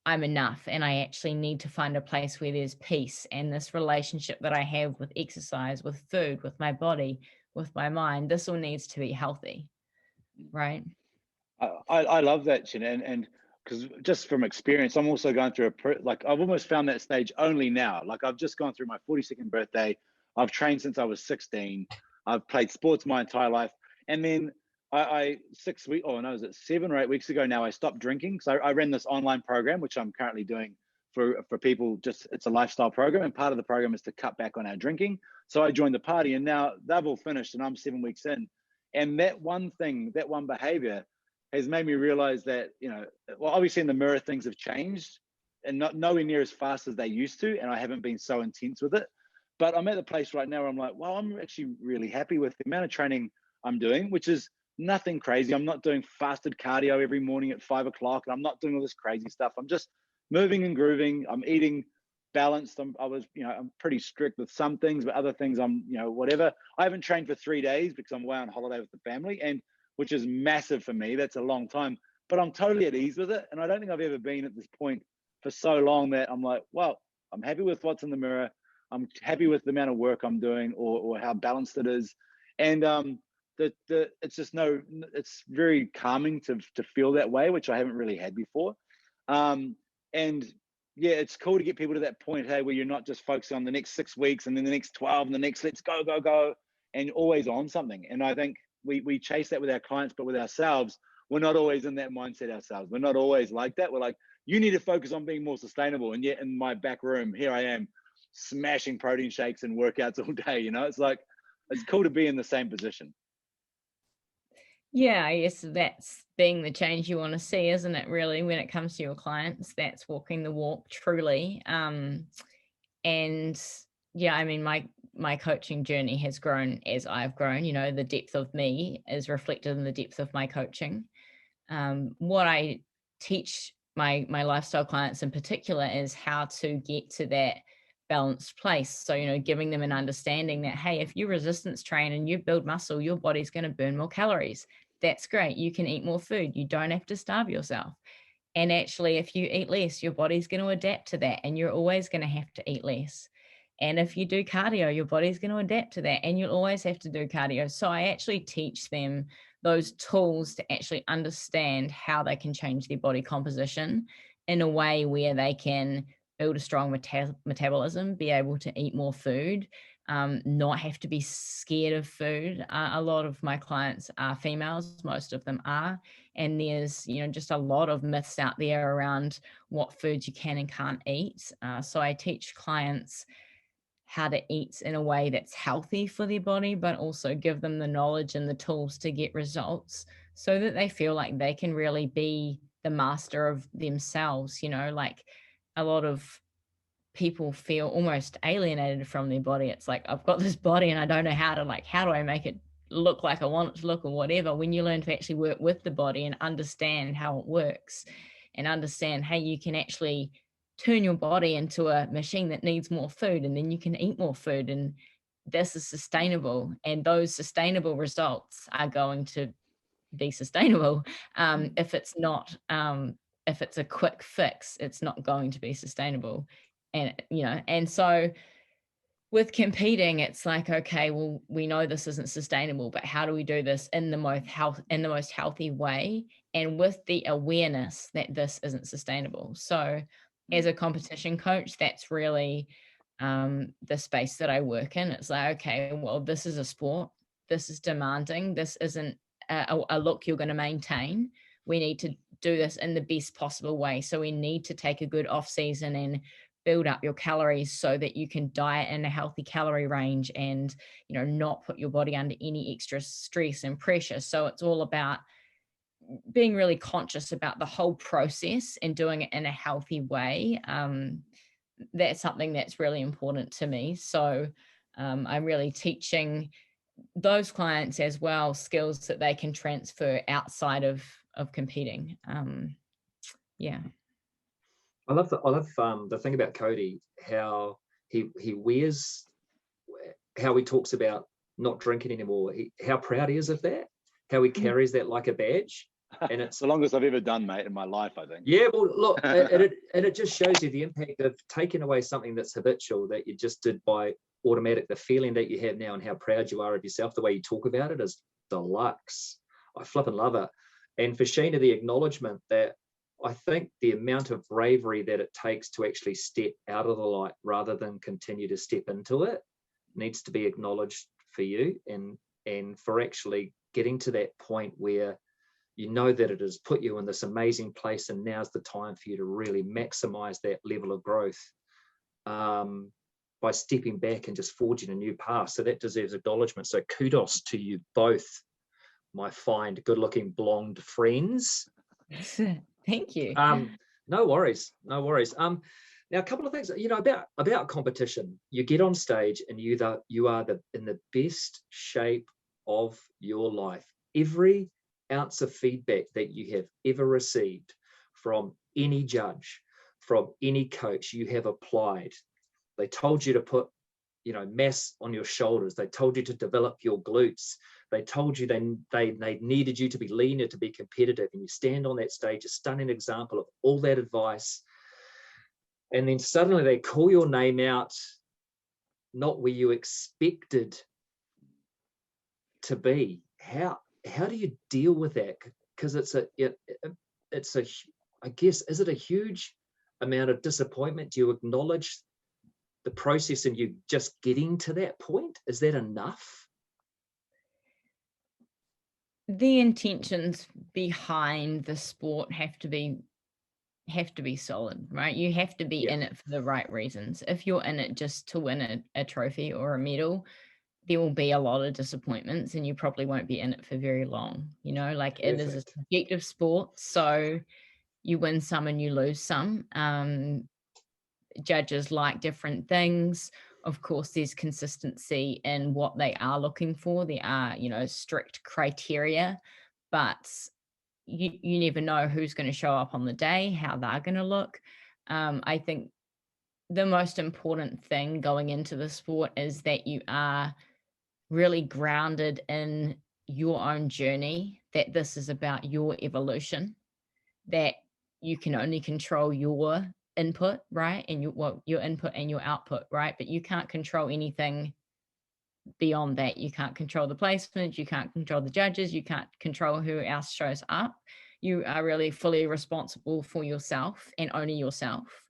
I'm enough, and I actually need to find a place where there's peace, and this relationship that I have with exercise, with food, with my body, with my mind, this all needs to be healthy, right? I love that, Sheena, and because just from experience, I'm also going through like I've almost found that stage only now. Like I've just gone through my 42nd birthday. I've trained since I was 16. I've played sports my entire life, and then I 7 or 8 weeks ago now, I stopped drinking. So I ran this online program, which I'm currently doing for people. Just it's a lifestyle program, and part of the program is to cut back on our drinking. So I joined the party, and now they've all finished, and I'm 7 weeks in. And that one thing, that one behavior, has made me realize that, you know, well, obviously in the mirror things have changed, and not nowhere near as fast as they used to, and I haven't been so intense with it. But I'm at the place right now where I'm like, well, I'm actually really happy with the amount of training I'm doing, which is nothing crazy. I'm not doing fasted cardio every morning at 5 o'clock, and I'm not doing all this crazy stuff. I'm just moving and grooving. I'm eating balanced. I'm pretty strict with some things, but other things I'm, whatever. I haven't trained for 3 days because I'm away on holiday with the family, and which is massive for me. That's a long time, but I'm totally at ease with it. And I don't think I've ever been at this point for so long that I'm like, well, I'm happy with what's in the mirror. I'm happy with the amount of work I'm doing, or how balanced it is. And it's just it's very calming to feel that way, which I haven't really had before. And yeah, it's cool to get people to that point, hey, where you're not just focusing on the next 6 weeks and then the next 12 and the next let's go, go, go, and always on something. And I think we chase that with our clients, but with ourselves, we're not always in that mindset ourselves. We're not always like that. We're like, you need to focus on being more sustainable. And yet in my back room, here I am smashing protein shakes and workouts all day. It's like, it's cool to be in the same position. Yeah, I guess that's being the change you want to see, isn't it, really, when it comes to your clients? That's walking the walk, truly. And yeah, I mean, my coaching journey has grown as I've grown. The depth of me is reflected in the depth of my coaching. What I teach my lifestyle clients in particular is how to get to that balanced place. So, giving them an understanding that, hey, if you resistance train and you build muscle, your body's going to burn more calories. That's great. You can eat more food. You don't have to starve yourself. And actually, if you eat less, your body's going to adapt to that, and you're always going to have to eat less. And if you do cardio, your body's going to adapt to that, and you'll always have to do cardio. So I actually teach them those tools to actually understand how they can change their body composition in a way where they can build a strong metabolism, be able to eat more food, not have to be scared of food. A lot of my clients are females, most of them are, and there's just a lot of myths out there around what foods you can and can't eat. So I teach clients how to eat in a way that's healthy for their body, but also give them the knowledge and the tools to get results so that they feel like they can really be the master of themselves. Like a lot of people feel almost alienated from their body. It's like, I've got this body and I don't know how do I make it look like I want it to look, or whatever. When you learn to actually work with the body and understand how it works, and understand, hey, you can actually turn your body into a machine that needs more food, and then you can eat more food, and this is sustainable, and those sustainable results are going to be sustainable. If it's not, if it's a quick fix, it's not going to be sustainable. And so with competing, it's like, okay, well, we know this isn't sustainable, but how do we do this in the most healthy way, and with the awareness that this isn't sustainable? So as a competition coach, that's really the space that I work in. It's like, okay, well, this is a sport. This is demanding. This isn't a look you're going to maintain. We need to do this in the best possible way. So we need to take a good off season and build up your calories so that you can diet in a healthy calorie range, and not put your body under any extra stress and pressure. So it's all about being really conscious about the whole process and doing it in a healthy way. That's something that's really important to me. So I'm really teaching those clients as well skills that they can transfer outside of competing. Yeah. I love the thing about Cody, how he wears, how he talks about not drinking anymore, how proud he is of that, how he carries that like a badge. And it's the longest I've ever done, mate, in my life, I think. Yeah, well, look, it just shows you the impact of taking away something that's habitual, that you just did by automatic. The feeling that you have now and how proud you are of yourself, the way you talk about it is deluxe. I flipping love it. And for Sheena, the acknowledgement that I think the amount of bravery that it takes to actually step out of the light rather than continue to step into it needs to be acknowledged for you, and for actually getting to that point where you know that it has put you in this amazing place, and now's the time for you to really maximize that level of growth by stepping back and just forging a new path. So that deserves acknowledgement. So kudos to you both, my fine, good-looking blonde friends. Thank you. No worries. Now, a couple of things, about competition. You get on stage and you are in the best shape of your life. Every ounce of feedback that you have ever received from any judge, from any coach you have applied. They told you to put, you know, mass on your shoulders. They told you to develop your glutes. They told you they needed you to be leaner to be competitive. And you stand on that stage, a stunning example of all that advice. And then suddenly they call your name out, not where you expected to be. How do you deal with that? Because it's a I guess, is it a huge amount of disappointment? Do you acknowledge the process and you just getting to that point? Is that enough? The intentions behind the sport have to be solid, right? You have to be in it for the right reasons. If you're in it just to win a trophy or a medal, there will be a lot of disappointments and you probably won't be in it for very long. You know, like it is a subjective sport, so you win some and you lose some. Judges like different things. Of course, there's consistency in what they are looking for. There are, you know, strict criteria, but you never know who's going to show up on the day, how they're going to look. I think the most important thing going into the sport is that you are really grounded in your own journey, that this is about your evolution, that you can only control your input, right? And your input and your output, right? But you can't control anything beyond that. You can't control the placement, you can't control the judges, you can't control who else shows up. You are really fully responsible for yourself and only yourself.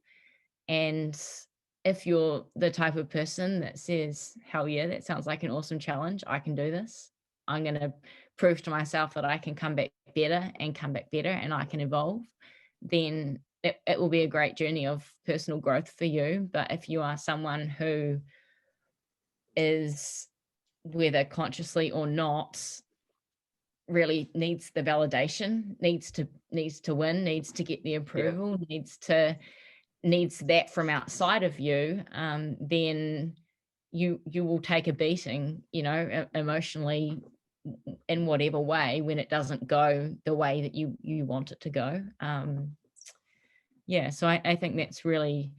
And if you're the type of person that says, hell yeah, that sounds like an awesome challenge, I can do this, I'm going to prove to myself that I can come back better and I can evolve, then it will be a great journey of personal growth for you. But if you are someone who is, whether consciously or not, really needs the validation, needs to win, needs to get the approval, needs that from outside of you, then you will take a beating, you know, emotionally, in whatever way, when it doesn't go the way that you want it to go. So I think that's really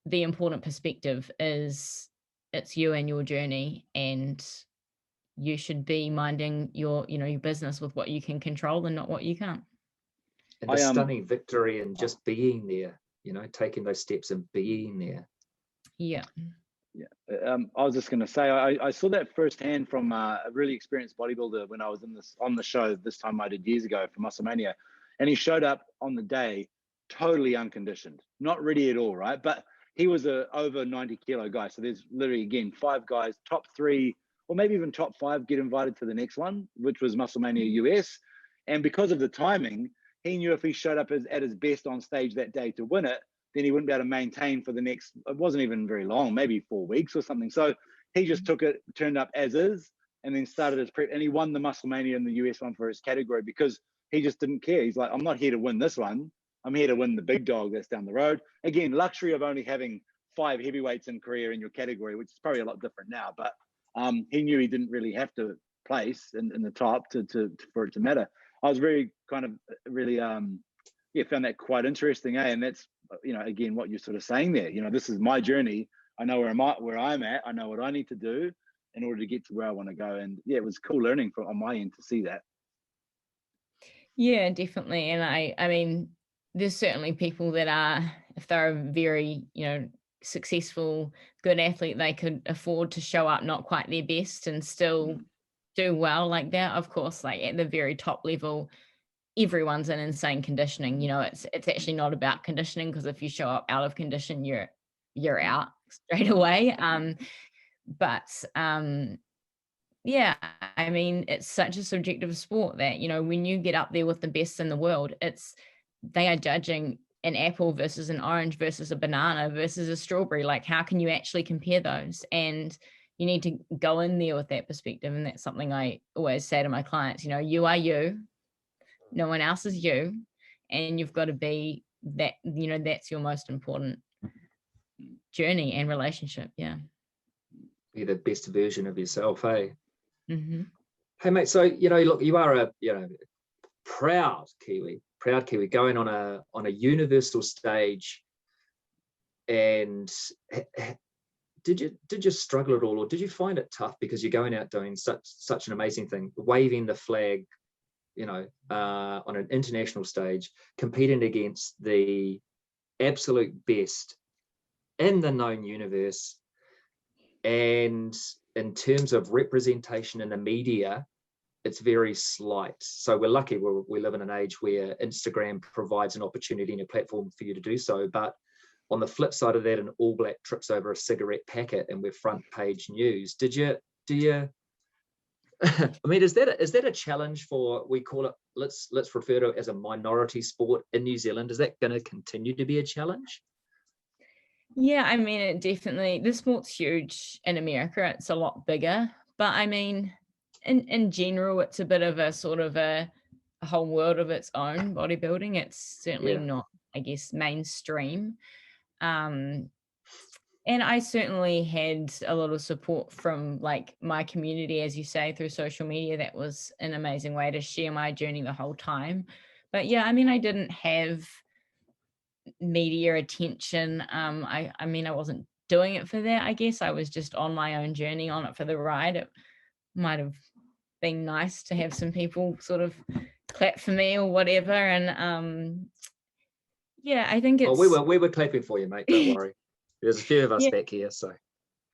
the important perspective, is it's you and your journey, and you should be minding your business with what you can control and not what you can't. And the stunning victory and just being there, you know, taking those steps and being there. I was just going to say, I saw that firsthand from a really experienced bodybuilder when I was on the show this time I did years ago for Musclemania, and he showed up on the day totally unconditioned, not ready at all, right? But he was a over 90 kilo guy, so there's literally, again, 5 guys, top 3 or maybe even top 5 get invited to the next one, which was Musclemania US. And because of the timing, he knew if he showed up at his best on stage that day to win it, then he wouldn't be able to maintain for the next, it wasn't even very long, maybe 4 weeks or something. So he just took it, turned up as is, and then started his prep, and he won the Musclemania in the US one for his category, because he just didn't care. He's like, I'm not here to win this one. I'm here to win the big dog that's down the road. Again, luxury of only having 5 heavyweights in career in your category, which is probably a lot different now, but he knew he didn't really have to place in the top for it to matter. I was very kind of really found that quite interesting, and that's, you know, again, what you're sort of saying there. You know, this is my journey. I know where I'm at. I know what I need to do in order to get to where I want to go. And yeah, it was cool learning on my end to see that. Yeah, definitely. And I mean, there's certainly people that are, if they're a very, you know, successful, good athlete, they could afford to show up not quite their best and still do well like that. Of course, like at the very top level, everyone's in insane conditioning. You know, it's actually not about conditioning, because if you show up out of condition, you're out straight away. Yeah, I mean, it's such a subjective sport that, you know, when you get up there with the best in the world, they are judging an apple versus an orange versus a banana versus a strawberry. Like, how can you actually compare those? And you need to go in there with that perspective. And that's something I always say to my clients, you know, you are you, no one else is you. And you've got to be that, you know, that's your most important journey and relationship. Yeah. Be the best version of yourself, hey? Mm-hmm. Hey, mate, so, you know, look, you are a, you know, proud Kiwi, going on a universal stage And did you struggle at all, or did you find it tough because you're going out doing such an amazing thing, waving the flag, on an international stage, competing against the absolute best in the known universe, and in terms of representation in the media, it's very slight. So we're lucky we live in an age where Instagram provides an opportunity and a platform for you to do so. But on the flip side of that, an All Black trips over a cigarette packet and we're front page news. Do you I mean, is that a challenge for, we call it, let's refer to it as a minority sport in New Zealand? Is that going to continue to be a challenge? Yeah, I mean, it definitely, the sport's huge in America. It's a lot bigger, but I mean, in general, it's a bit of a sort of a whole world of its own, bodybuilding. It's certainly not, I guess, mainstream. And I certainly had a lot of support from like my community, as you say, through social media. That was an amazing way to share my journey the whole time. But yeah, I mean, I didn't have media attention. I mean, I wasn't doing it for that. I guess I was just on my own journey, on it for the ride. It might have been nice to have some people sort of clap for me or whatever. And yeah, I think it's... Oh, we were clapping for you, mate. Don't worry. There's a few of us back here, so.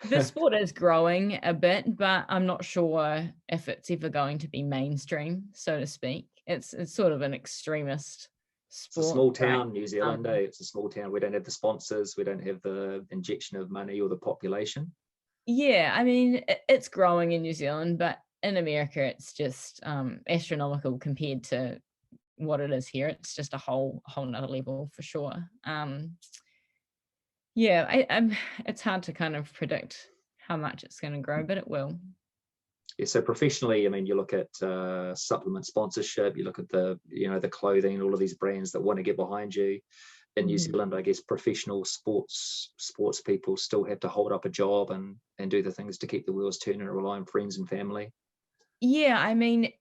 The sport is growing a bit, but I'm not sure if it's ever going to be mainstream, so to speak. It's sort of an extremist sport. It's a small town, right? New Zealand, it's a small town. We don't have the sponsors. We don't have the injection of money or the population. Yeah, I mean, it's growing in New Zealand, but in America, it's just astronomical compared to what it is here. It's just a whole nother level for sure. Yeah, it's hard to kind of predict how much it's going to grow, but it will. Yeah, so professionally, I mean, you look at supplement sponsorship, you look at the clothing, all of these brands that want to get behind you. In New Zealand, I guess professional sports people still have to hold up a job and do the things to keep the wheels turning and rely on friends and family. Yeah, I mean,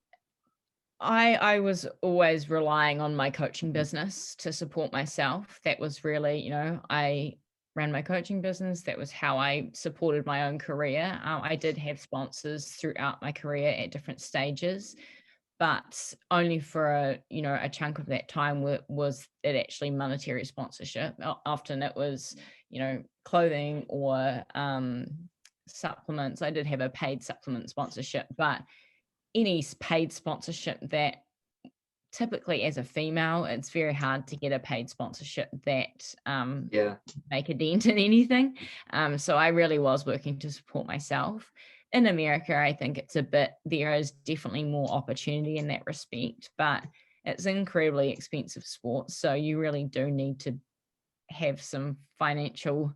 I was always relying on my coaching business to support myself. That was really, I ran my coaching business. That was how I supported my own career. I did have sponsors throughout my career at different stages, but only for a chunk of that time was it actually monetary sponsorship. Often it was, clothing or supplements. I did have a paid supplement sponsorship, but any paid sponsorship that, typically as a female, it's very hard to get a paid sponsorship that make a dent in anything. So I really was working to support myself. In America, I think there is definitely more opportunity in that respect, but it's an incredibly expensive sport. So you really do need to have some financial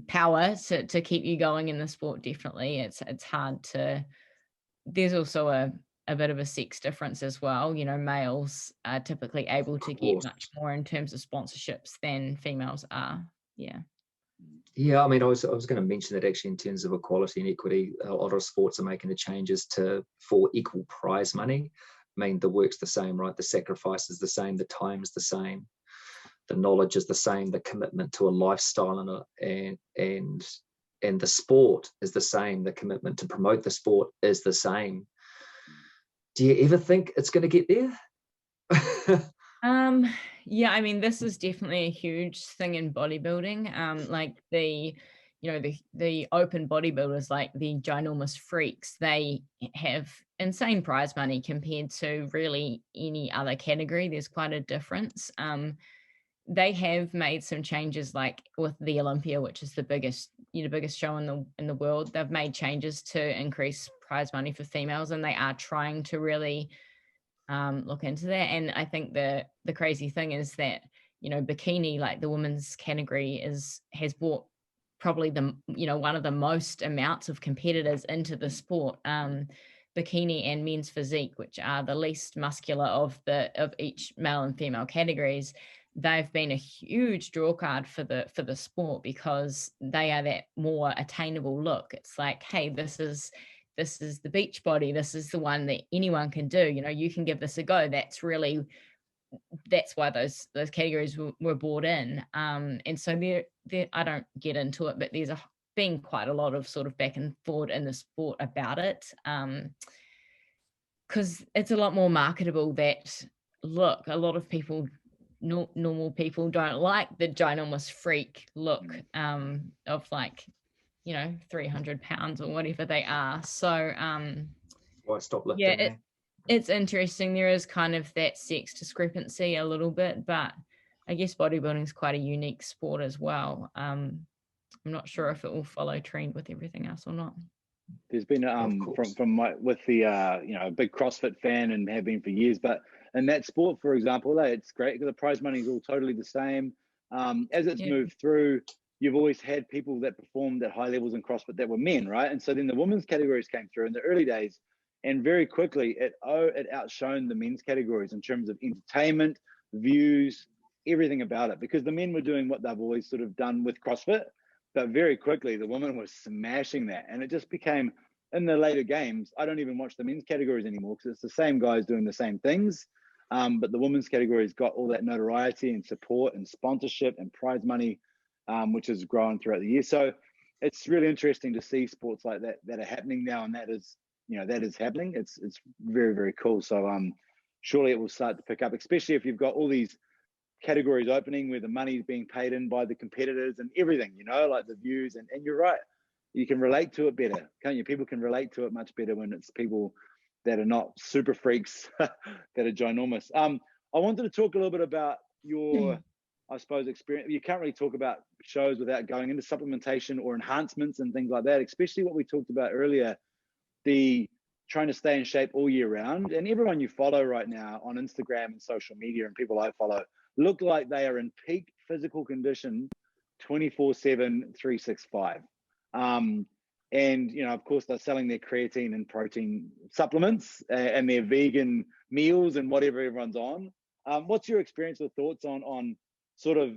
power to keep you going in the sport. Definitely. It's hard to, there's also a bit of a sex difference as well. Males are typically able to get much more in terms of sponsorships than females are. Yeah, I mean, I was going to mention that actually in terms of equality and equity, a lot of sports are making the changes for equal prize money. I mean, the work's the same, right? The sacrifice is the same, the time's the same, the knowledge is the same, the commitment to a lifestyle and the sport is the same, the commitment to promote the sport is the same. Do you ever think it's going to get there? Yeah, I mean, this is definitely a huge thing in bodybuilding. Like the open bodybuilders, like the ginormous freaks, they have insane prize money compared to really any other category. There's quite a difference. They have made some changes, like with the Olympia, which is the biggest show in the world. They've made changes to increase prize money for females, and they are trying to really look into that. And I think the crazy thing is that bikini, like the women's category, has brought probably one of the most amounts of competitors into the sport. Bikini and men's physique, which are the least muscular of each male and female categories, they've been a huge draw card for the sport because they are that more attainable look. It's like, hey, this is the beach body. This is the one that anyone can do. You can give this a go. That's really that's why those categories were brought in. And so there I don't get into it, but there's been quite a lot of sort of back and forth in the sport about it, because it's a lot more marketable. That look, a lot of people, normal people, don't like the ginormous freak look of like, 300 pounds or whatever they are. So why stop lifting? It's interesting. There is kind of that sex discrepancy a little bit, but I guess bodybuilding is quite a unique sport as well. I'm not sure if it will follow trend with everything else or not. There's been with the a big CrossFit fan and have been for years, but in that sport, for example, it's great because the prize money is all totally the same. As it's moved through, you've always had people that performed at high levels in CrossFit that were men, right? And so then the women's categories came through in the early days, and very quickly it outshone the men's categories in terms of entertainment, views, everything about it, because the men were doing what they've always sort of done with CrossFit, but very quickly the women were smashing that, and it just became, in the later games, I don't even watch the men's categories anymore because it's the same guys doing the same things, but the women's categories got all that notoriety and support and sponsorship and prize money, which has grown throughout the year. So it's really interesting to see sports like that are happening now, and that is happening. It's very, very cool. So surely it will start to pick up, especially if you've got all these categories opening where the money is being paid in by the competitors and everything, like the views, and you're right, you can relate to it better, can't you? People can relate to it much better when it's people that are not super freaks that are ginormous. I wanted to talk a little bit about your I suppose experience. You can't really talk about shows without going into supplementation or enhancements and things like that, especially what we talked about earlier, the trying to stay in shape all year round. And everyone you follow right now on Instagram and social media, and people I follow, look like they are in peak physical condition 24/7, 365. And of course they're selling their creatine and protein supplements and their vegan meals and whatever everyone's on. What's your experience or thoughts on sort of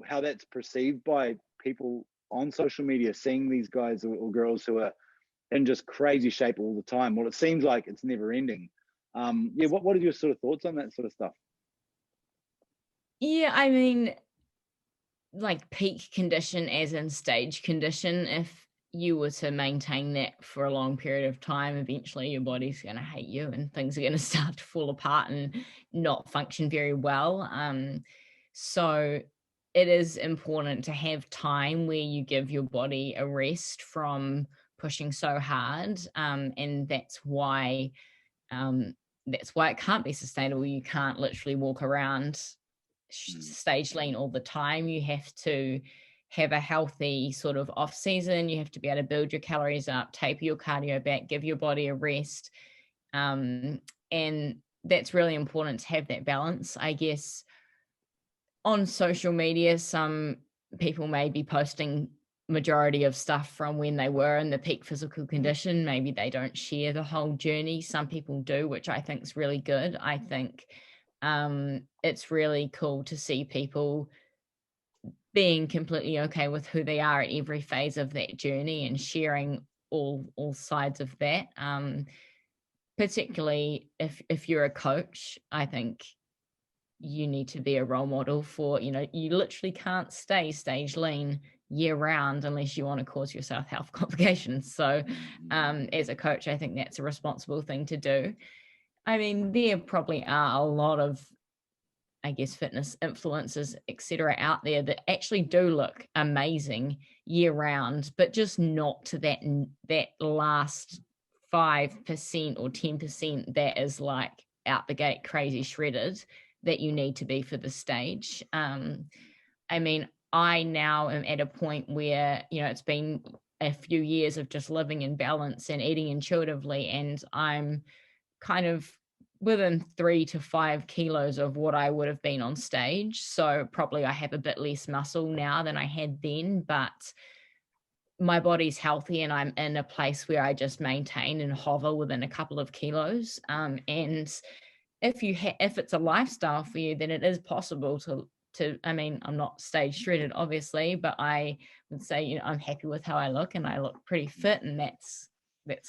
how that's perceived by people on social media, seeing these guys or girls who are in just crazy shape all the time? Well, it seems like it's never ending. What are your sort of thoughts on that sort of stuff? Yeah, I mean, like peak condition as in stage condition, if you were to maintain that for a long period of time, eventually your body's going to hate you and things are going to start to fall apart and not function very well. So it is important to have time where you give your body a rest from pushing so hard. And that's why it can't be sustainable. You can't literally walk around stage lean all the time. You have to have a healthy sort of off season. You have to be able to build your calories up, taper your cardio back, give your body a rest. And that's really important to have that balance. I guess on social media, some people may be posting majority of stuff from when they were in the peak physical condition. Maybe they don't share the whole journey. Some people do, which I think is really good. I think it's really cool to see people being completely okay with who they are at every phase of that journey and sharing all sides of that. Particularly if you're a coach, I think you need to be a role model for, you literally can't stay stage lean year round unless you want to cause yourself health complications. So as a coach, I think that's a responsible thing to do. I mean, there probably are a lot of, I guess, fitness influencers, etc., out there that actually do look amazing year round, but just not to that last 5% or 10% that is like out the gate crazy shredded that you need to be for the stage. I mean, I now am at a point where, it's been a few years of just living in balance and eating intuitively, and I'm kind of within 3 to 5 kilos of what I would have been on stage. So probably I have a bit less muscle now than I had then, but my body's healthy and I'm in a place where I just maintain and hover within a couple of kilos. And if it's a lifestyle for you, then it is possible to, I mean, I'm not stage shredded, obviously, but I would say, I'm happy with how I look and I look pretty fit, and that's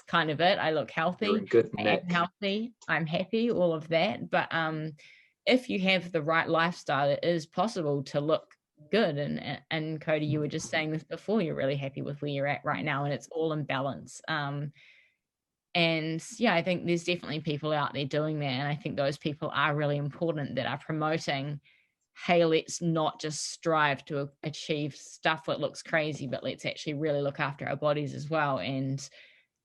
kind of it. I look healthy. I'm healthy. I'm happy, all of that. But if you have the right lifestyle, it is possible to look good. And Cody, you were just saying this before, you're really happy with where you're at right now, and it's all in balance. And yeah, I think there's definitely people out there doing that, and I think those people are really important, that are promoting, hey, let's not just strive to achieve stuff that looks crazy, but let's actually really look after our bodies as well, and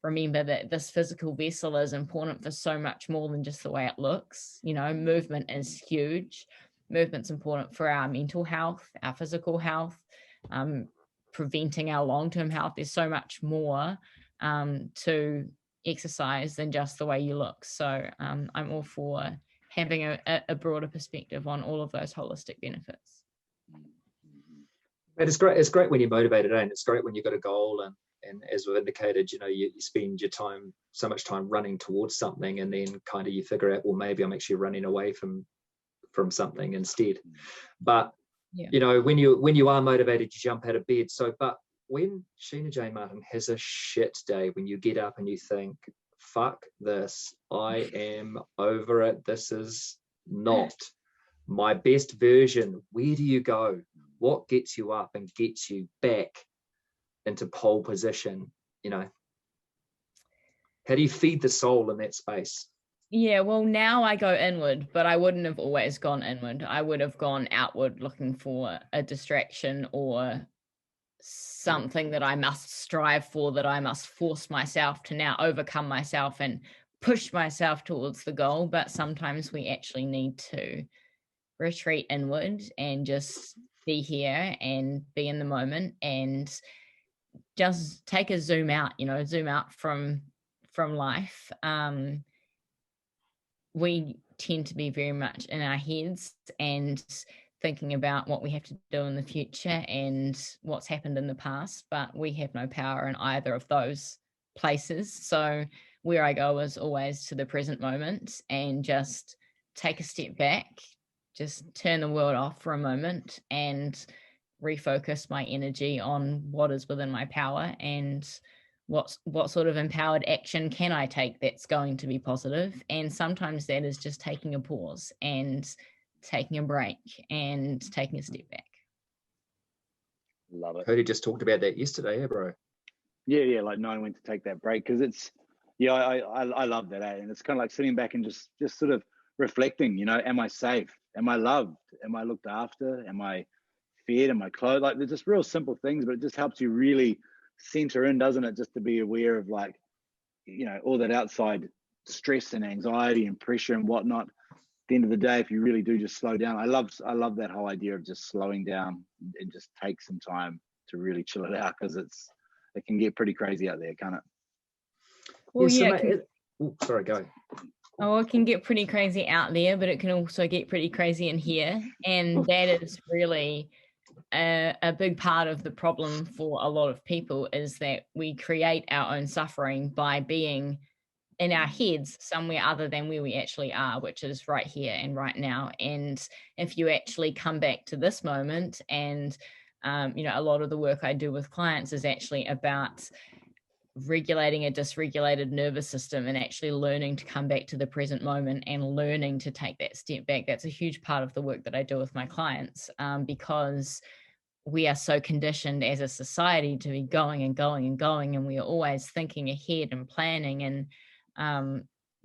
remember that this physical vessel is important for so much more than just the way it looks. You know, movement is huge. Movement's important for our mental health, our physical health, preventing our long-term health. There's so much more to exercise than just the way you look. So I'm all for having a broader perspective on all of those holistic benefits. And it's great when you're motivated, and it's great when you've got a goal, and as we've indicated, you know, you spend your time, so much time running towards something, and then kind of you figure out, well, maybe I'm actually running away from something instead. But you know, when you are motivated, you jump out of bed. So but when Sheena Jayne Martin has a shit day, when you get up and you think, fuck this, I am over it, this is not my best version, where do you go? What gets you up and gets you back into pole position? You know, how do you feed the soul in that space? Yeah, well, now I go inward, but I wouldn't have always gone inward. I would have gone outward looking for a distraction or something that I must strive for, that I must force myself to now overcome myself and push myself towards the goal. But sometimes we actually need to retreat inward and just be here and be in the moment and just take a zoom out, you know, zoom out from life. We tend to be very much in our heads and thinking about what we have to do in the future and what's happened in the past, but we have no power in either of those places. So where I go is always to the present moment and just take a step back, just turn the world off for a moment and refocus my energy on what is within my power and what sort of empowered action can I take that's going to be positive. And sometimes that is just taking a pause and taking a break and taking a step back. Love it. Cody just talked about that yesterday, bro. Yeah, like knowing when to take that break, because it's, yeah, I love that, and it's kind of like sitting back and just sort of reflecting, you know, am I safe? Am I loved? Am I looked after? Am I fed? Am I clothed? Like, they're just real simple things, but it just helps you really center in, doesn't it? Just to be aware of, like, you know, all that outside stress and anxiety and pressure and whatnot. At the end of the day, if you really do just slow down, I love that whole idea of just slowing down and just take some time to really chill it out, because it can get pretty crazy out there, can't it? Well, yeah. Sorry, go. Oh, it can get pretty crazy out there, but it can also get pretty crazy in here. And that is really a big part of the problem for a lot of people, is that we create our own suffering by being in our heads somewhere other than where we actually are, which is right here and right now. And if you actually come back to this moment, and you know, a lot of the work I do with clients is actually about regulating a dysregulated nervous system and actually learning to come back to the present moment and learning to take that step back. That's a huge part of the work that I do with my clients, because we are so conditioned as a society to be going and going and going, and we are always thinking ahead and planning, and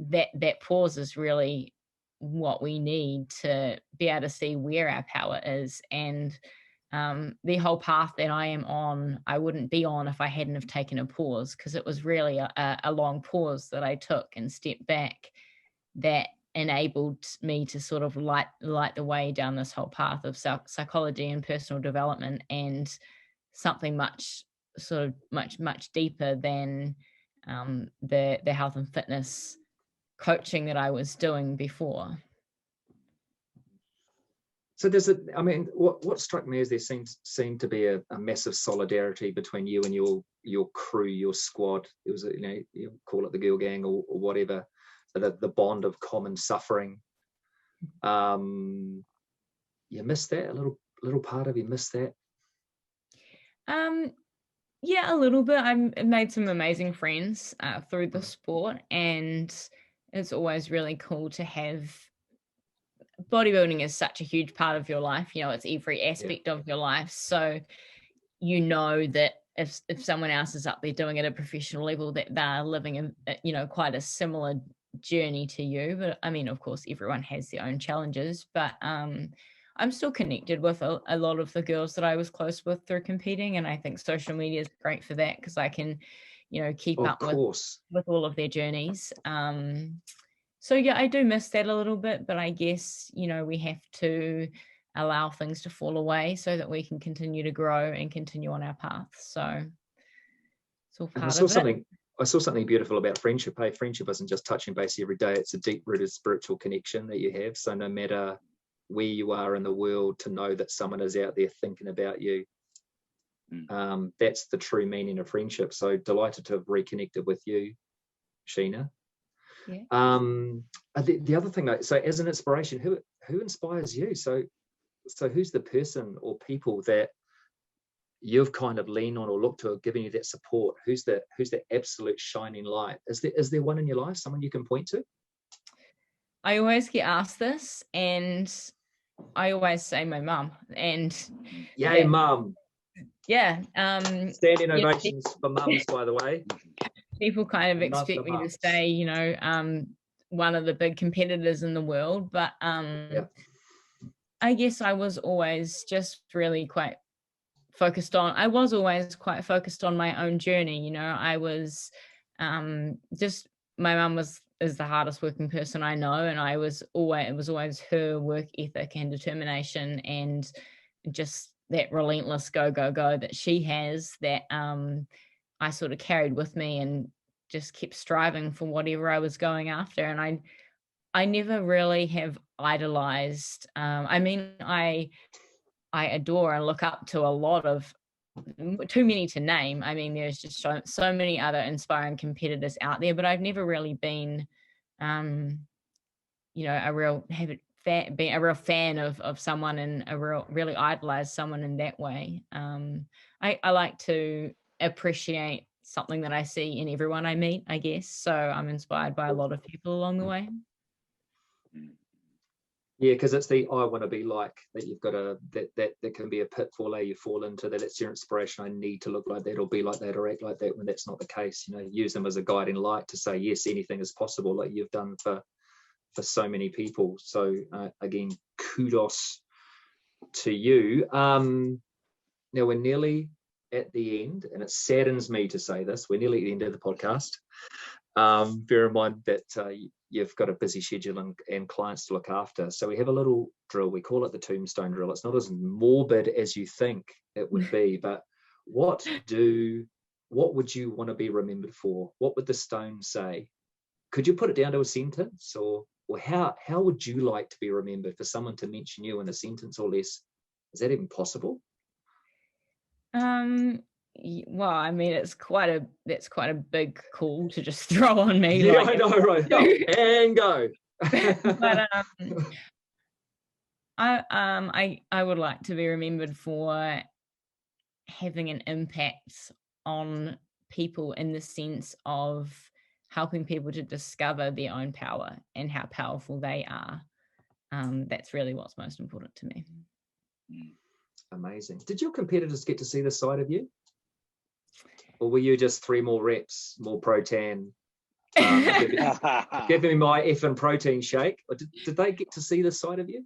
that pause is really what we need to be able to see where our power is. And the whole path that I am on, I wouldn't be on if I hadn't have taken a pause, because it was really a long pause that I took and stepped back that enabled me to sort of light the way down this whole path of psychology and personal development, and something much deeper than the health and fitness coaching that I was doing before. So what struck me is there seemed to be a massive solidarity between you and your crew, your squad. It was, you know, you call it the girl gang or whatever, the bond of common suffering. You missed that, a little part of you missed that. Yeah, a little bit. I made some amazing friends through the sport, and it's always really cool to have bodybuilding is such a huge part of your life. It's every aspect of your life. So that if someone else is up there doing it at a professional level, that they're living in, quite a similar journey to you. But I mean, of course, everyone has their own challenges, but I'm still connected with a lot of the girls that I was close with through competing. And I think social media is great for that, because I can, keep up with all of their journeys. So yeah, I do miss that a little bit, but I guess, we have to allow things to fall away so that we can continue to grow and continue on our path. So it's all part of it. I saw something beautiful about friendship. Hey, friendship isn't just touching base every day. It's a deep-rooted spiritual connection that you have. So no matter where you are in the world, to know that someone is out there thinking about you, that's the true meaning of friendship. So delighted to have reconnected with you, Sheena. Yeah. The other thing, so as an inspiration, who inspires you? So who's the person or people that you've kind of leaned on or looked to, giving you that support? Who's the absolute shining light? Is there one in your life, someone you can point to? I always get asked this, and I always say my mum. And yay, mum. Yeah. Standing ovations for mums, by the way. People kind of expect me to say, one of the big competitors in the world, but I guess I was always just really quite focused on my own journey. I was my mum is the hardest working person I know, and it was always her work ethic and determination and just that relentless go that she has that I sort of carried with me and just kept striving for whatever I was going after. And I never really have idolized. I mean, I adore and look up to a lot of, too many to name. I mean, there's just so many other inspiring competitors out there, but I've never really been, a real fan of someone and really idolize someone in that way. I like to appreciate something that I see in everyone I meet, I guess. So I'm inspired by a lot of people along the way. Yeah, because it's the I want to be like that. You've got that can be a pitfall you fall into, that it's your inspiration. I need to look like that or be like that or act like that, when that's not the case. Use them as a guiding light to say, yes, anything is possible, like you've done for so many people. So again, kudos to you. Now we're nearly at the end, and it saddens me to say this, we're nearly at the end of the podcast. Bear in mind that you've got a busy schedule and clients to look after. So we have a little drill. We call it the Tombstone Drill. It's not as morbid as you think it would be, but what would you want to be remembered for? What would the stone say? Could you put it down to a sentence, or how would you like to be remembered? For someone to mention you in a sentence or less, is that even possible? Well, I mean, that's quite a big call to just throw on me. Yeah, I know, right? Go and go. But I would like to be remembered for having an impact on people in the sense of helping people to discover their own power and how powerful they are. That's really what's most important to me. Amazing. Did your competitors get to see the side of you? Or were you just 3 more reps, more protein? Give me my effing protein shake. Or did they get to see the side of you?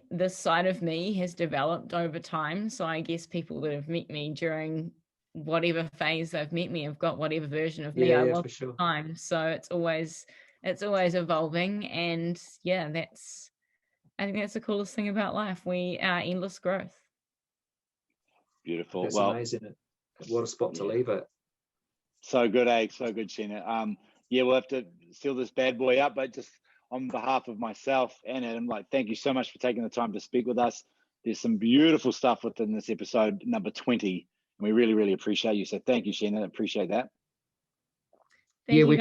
This side of me has developed over time. So I guess people that have met me during whatever phase they've met me have got whatever version of me I was at the time. So it's always evolving, and I think that's the coolest thing about life. We are endless growth. Beautiful. That's amazing. What a spot to leave it. So good, so good, Sheena. We'll have to seal this bad boy up, but just on behalf of myself and Adam, thank you so much for taking the time to speak with us. There's some beautiful stuff within this episode, number 20, and we really, really appreciate you. So thank you, Sheena. I appreciate that. We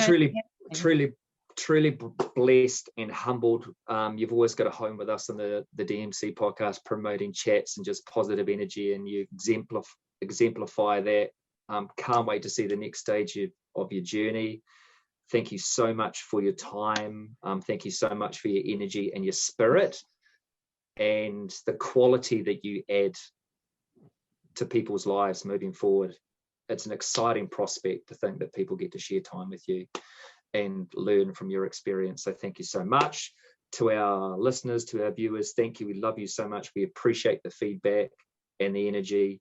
truly blessed and humbled. You've always got a home with us on the D.M.C podcast, promoting chats and just positive energy, and you exemplify that. Can't wait to see the next stage of your journey. Thank you so much for your time. Thank you so much for your energy and your spirit and the quality that you add to people's lives moving forward. It's an exciting prospect to think that people get to share time with you and learn from your experience. So thank you so much. To our listeners, to our viewers, thank you. We love you so much. We appreciate the feedback and the energy.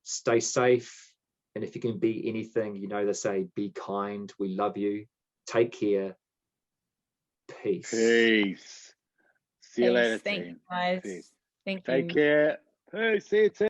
Stay safe. And if you can be anything, you know, they say, be kind. We love you. Take care. Peace. Peace. See you later, Thank team. you, guys. Peace. Thank you. Take care. Peace. See you, team.